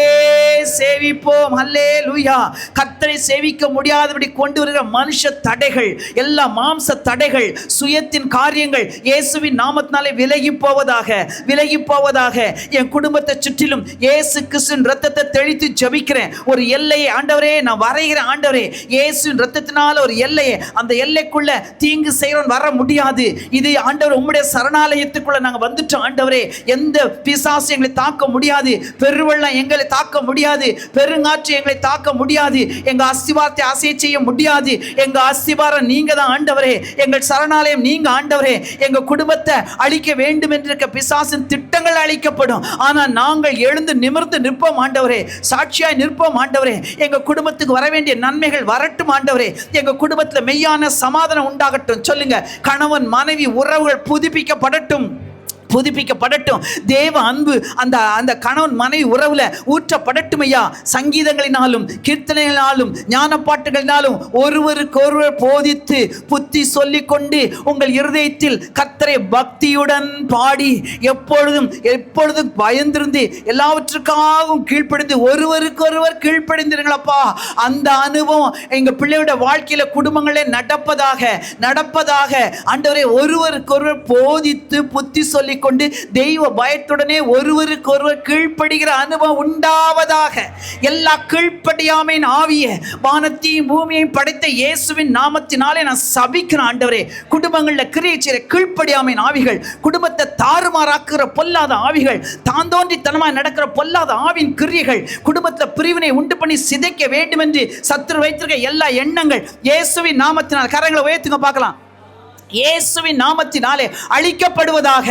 சேவிப்போம். அல்லேலூயா. கர்த்தரை சேவிக்க முடியாதபடி கொண்டு வருகிற மனுஷ தடைகள், எல்லா மாம்ச தடைகள், சுய காரியங்கள் இயேசுவின் நாமத்தினாலே விலகி போவதாக, விலகி போவதாக. என் குடும்பத்தை சுற்றிலும் இயேசு கிறிஸ்துவின் இரத்தத்தை தெளித்து ஜெபிக்கிறேன். ஒரு எல்லையை ஆண்டவரே நான் வரைகிறேன் ஆண்டவரே. இயேசுவின் இரத்தத்தினால ஒரு எல்லையை, அந்த எல்லைக்குள்ள தீங்கு செய்யறவன் வர முடியாது. இது ஆண்டவர் உம்முடைய சரணாலயத்துக்குள்ள நாங்கள் வந்துட்டோம் ஆண்டவரே. எந்த பிசாசு எங்களை தாக்க முடியாது, பெருவெள்ளம் எங்களை தாக்க முடியாது, பெருங்காற்று எங்களை தாக்க முடியாது, எங்க அஸ்திவாரத்தை அசைய செய்ய முடியாது. எங்க அஸ்திவாரம் நீங்க தான் ஆண்டவரே. எங்கள் சரணாலயம் நீங்க நீங்க ஆண்டவரே எங்க குடும்பத்தை அழிக்க வேண்டும் என்ற பிசாசின் திட்டங்கள் அழிக்கப்படும். ஆனால் நாங்கள் எழுந்து நிமிர்ந்து நிற்போம் ஆண்டவரே, சாட்சியாய் நிற்போம் ஆண்டவரே. எங்க குடும்பத்துக்கு வர வேண்டிய நன்மைகள் வரட்டும் ஆண்டவரே. எங்க குடும்பத்தில் மெய்யான சமாதானம் உண்டாகட்டும். சொல்லுங்க, கணவன் மனைவி உறவுகள் புதுப்பிக்கப்படட்டும். தேவ அன்பு அந்த அந்த கணவன் மனைவி உறவுல ஊற்றப்படட்டும் ஐயா. சங்கீதங்களினாலும் கீர்த்தனைகளினாலும் ஞானப்பாட்டுகளினாலும் ஒருவருக்கு ஒருவர் போதித்து புத்தி சொல்லிக்கொண்டு உங்கள் இருதயத்தில் கர்த்தரை பக்தியுடன் பாடி எப்பொழுதும் பயந்திருந்து எல்லாவற்றுக்காகவும் கீழ்ப்படிந்து ஒருவருக்கு ஒருவர் கீழ்ப்படிந்திருங்களப்பா. அந்த அனுபவம் எங்க பிள்ளையோட வாழ்க்கையில குடும்பங்களே நடப்பதாக ஆண்டவரே. ஒருவருக்கு ஒருவர் போதித்து புத்தி சொல்லி கொண்டு தெய்வ பயத்துடனே ஒருவருக்கு ஒருவர் கீழ்ப்படுகிற அனுபவம் உண்டாவதாக. எல்லா கீழ்ப்படியாமையின் ஆவியை வானத்தையும் பூமியையும் படைத்த இயேசுவின் நாமத்தினாலே நான் சபிக்கிறேன் ஆண்டவரே. குடும்பங்களில் கிரியை செய்கிற கீழ்ப்படியாமையின் ஆவிகள், குடும்பத்தை தாறுமாறாக்குற பொல்லாத ஆவிகள், தாந்தோன்றித்தனமாக நடக்கிற பொல்லாத ஆவின் கிரியைகள், குடும்பத்தில் பிரிவினை உண்டு பண்ணி சிதைக்க வேண்டும் என்று சத்துரு வைத்திருக்க எல்லா எண்ணங்கள் இயேசுவின் நாமத்தினால், கரங்களை உயர்த்துங்க பார்க்கலாம், இயேசுவின் நாமத்தினாலே அழிக்கப்படுவதாக.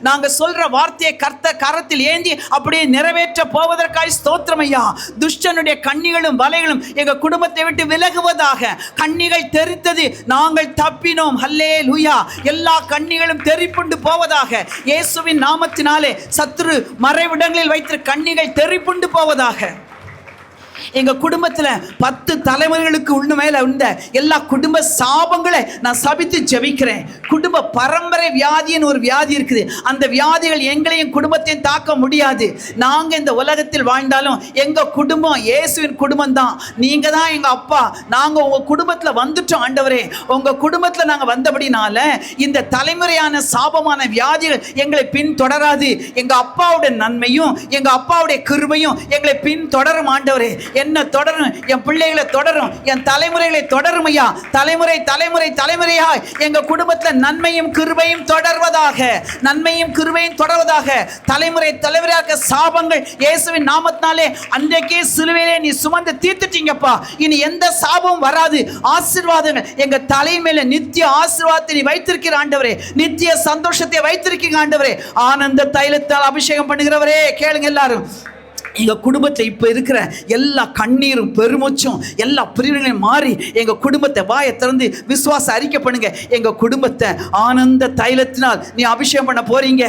நாங்க சொல்ற வார்த்தையை கர்த்தர் கரத்தில் ஏந்தி அப்படியே நிறைவேற்ற போவதற்காய் ஸ்தோத்திரம் ஐயா. துஷ்டனுடைய கண்ணிகளும் வலைகளும் எங்க குடும்பத்தை விட்டு விலகுவதாக. கண்ணிகள் தெரித்தது, நாங்கள் தப்பினோம். ஹல்லேலூயா. எல்லா கண்ணிகளும் தெரிப்புண்டு போவதாக. இயேசுவின் நாமத்தினாலே சத்துரு மறைவிடங்களில் வைத்த கண்ணிகள் தெரிப்புண்டு போவதாக. எங்க குடும்பத்துல 10 தலைமுறைகளுக்கு மேல உள்ள எல்லா குடும்ப சாபங்களை நான் சபித்து ஜெபிக்கிறேன். குடும்ப பரம்பரை வியாதின்னு ஒரு வியாதி இருக்குது. அந்த வியாதிகள் எங்களையும் குடும்பத்தையும் தாக்க முடியாது. நாங்க இந்த உலகத்தில் வாழ்ந்தாலும் எங்க குடும்பம் இயேசுவின் குடும்பம் தான். நீங்க தான் எங்க அப்பா. நாங்க உங்க குடும்பத்துல வந்துட்டோம் ஆண்டவரே. உங்க குடும்பத்துல நாங்க வந்தபடினால இந்த தலைமுறையான சாபமான வியாதிகள் எங்களை பின்தொடராது. எங்க அப்பாவுடைய நன்மையும் எங்க அப்பாவுடைய கிருபையும் எங்களை பின்தொடரும் ஆண்டவரே. என்ன தொடரும்? என் பிள்ளைகளை தொடரும், என் தலைமுறைகளை தொடரும் ஐயா. தலைமுறையாய் எங்க குடும்பத்தில் நன்மையும் கிருபையும் தொடர்வதாக. தலைமுறையாக சாபங்கள் இயேசுவின் நாமத்தினாலே அன்றைக்கே சிலுவையிலே நீ சுமந்து தீர்த்துட்டீங்கப்பா. இனி எந்த சாபமும் வராது. ஆசீர்வாதங்கள் எங்க தலைமையில நித்திய ஆசீர்வாதத்தை நீ வைத்திருக்கிற ஆண்டவரே. நித்திய சந்தோஷத்தை வைத்திருக்கீங்க ஆண்டவரே. ஆனந்த தைலத்தால் அபிஷேகம் பண்ணுகிறவரே, கேளுங்க எல்லாரும். எங்க குடும்பத்தில் இப்ப இருக்கிற எல்லா கண்ணீரும் பெருமூச்சும் எல்லா பிரிவுகளையும் மாறி எங்க குடும்பத்தை வாயை திறந்து விசுவாச அறிக்கை பண்ணுங்க. எங்க குடும்பத்தை ஆனந்த தைலத்தினால் நீ அபிஷேகம் பண்ண போறீங்க.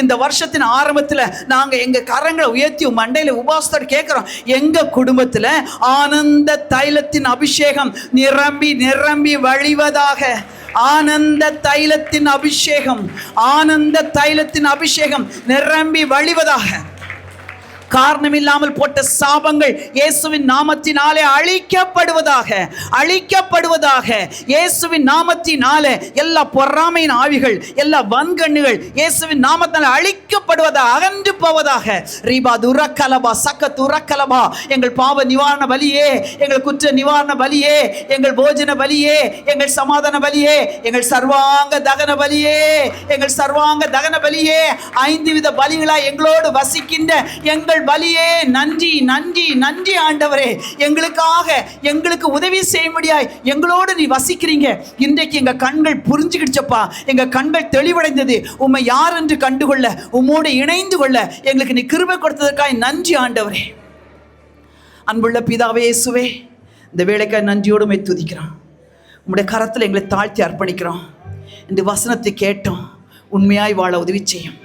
இந்த வருஷத்தின் ஆரம்பத்தில் நாங்க எங்க கரங்களை உயர்த்தி மண்டையில உபாசத்தோடு கேட்கிறோம். எங்க குடும்பத்தில் ஆனந்த தைலத்தின் அபிஷேகம் நிரம்பி வழிவதாக. ஆனந்த தைலத்தின் அபிஷேகம் நிரம்பி வழிவதாக. காரணமில்லாமல் போட்ட சாபங்கள் இயேசுவின் நாமத்தினாலே அழிக்கப்படுவதாக. இயேசுவின் நாமத்தினாலே எல்லா பொறாமையின் ஆவிகள், எல்லா வன்கண்ணுகள் இயேசுவின் நாமத்தினாலே அழிக்கப்படுவதாக, அகன்று போவதாக. ரீபா துரக்கலபா சக்கத்துரக்கலபா. எங்கள் பாவ நிவாரண பலியே, எங்கள் குற்ற நிவாரண பலியே, எங்கள் போஜன பலியே, எங்கள் சமாதான பலியே, எங்கள் சர்வாங்க தகன பலியே, 5 வித பலிகளாய் எங்களோடு வசிக்கின்ற எங்கள் பலியே, நன்றி ஆண்டவரே. எங்களுக்கு உதவி செய்ய முடியாய் எங்களோடு நீ வசிக்கிறீங்க. இன்றைக்கு எங்க கண்கள் புரிஞ்சுக்கிடுச்சப்பா. எங்க கண்கள் தெளிவடைந்தது. உம்மை யார் என்று கண்டுகொள்ள, உம்மோடு இணைந்து கொள்ள எங்களுக்கு நீ கிருபை கொடுத்ததற்காக நன்றி ஆண்டவரே. அன்புள்ள பிதாவே இயேசுவே, இந்த வேளைக்காய் நன்றியோடு உம்மை துதிக்கிறோம். உம்முடைய கரத்தில் எங்களை தாழ்த்தி அர்ப்பணிக்கிறோம். இந்த வசனத்தை கேட்டோம், உண்மையாய் வாழ உதவி செய்யும்.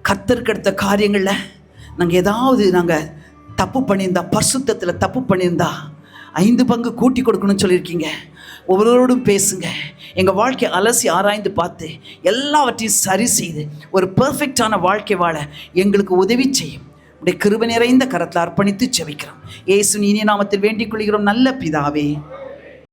கர்த்தருக்கு அடுத்த காரியங்களில் நாங்கள் தப்பு பண்ணியிருந்தா, பரிசுத்தத்தில் தப்பு பண்ணியிருந்தா 5 பங்கு கூட்டி கொடுக்கணும்னு சொல்லியிருக்கீங்க. ஒவ்வொருவரோடும் பேசுங்க. எங்கள் வாழ்க்கையை அலசி ஆராய்ந்து பார்த்து எல்லாவற்றையும் சரி செய்து ஒரு பெர்ஃபெக்டான வாழ்க்கை வாழ எங்களுக்கு உதவி செய்யும். உடைய கிருபை நிறைந்த கரத்தில் அர்ப்பணித்து ஜெபிக்கிறோம். இயேசுவின் இனிய நாமத்தில் வேண்டிக் கொள்கிறோம் நல்ல பிதாவே.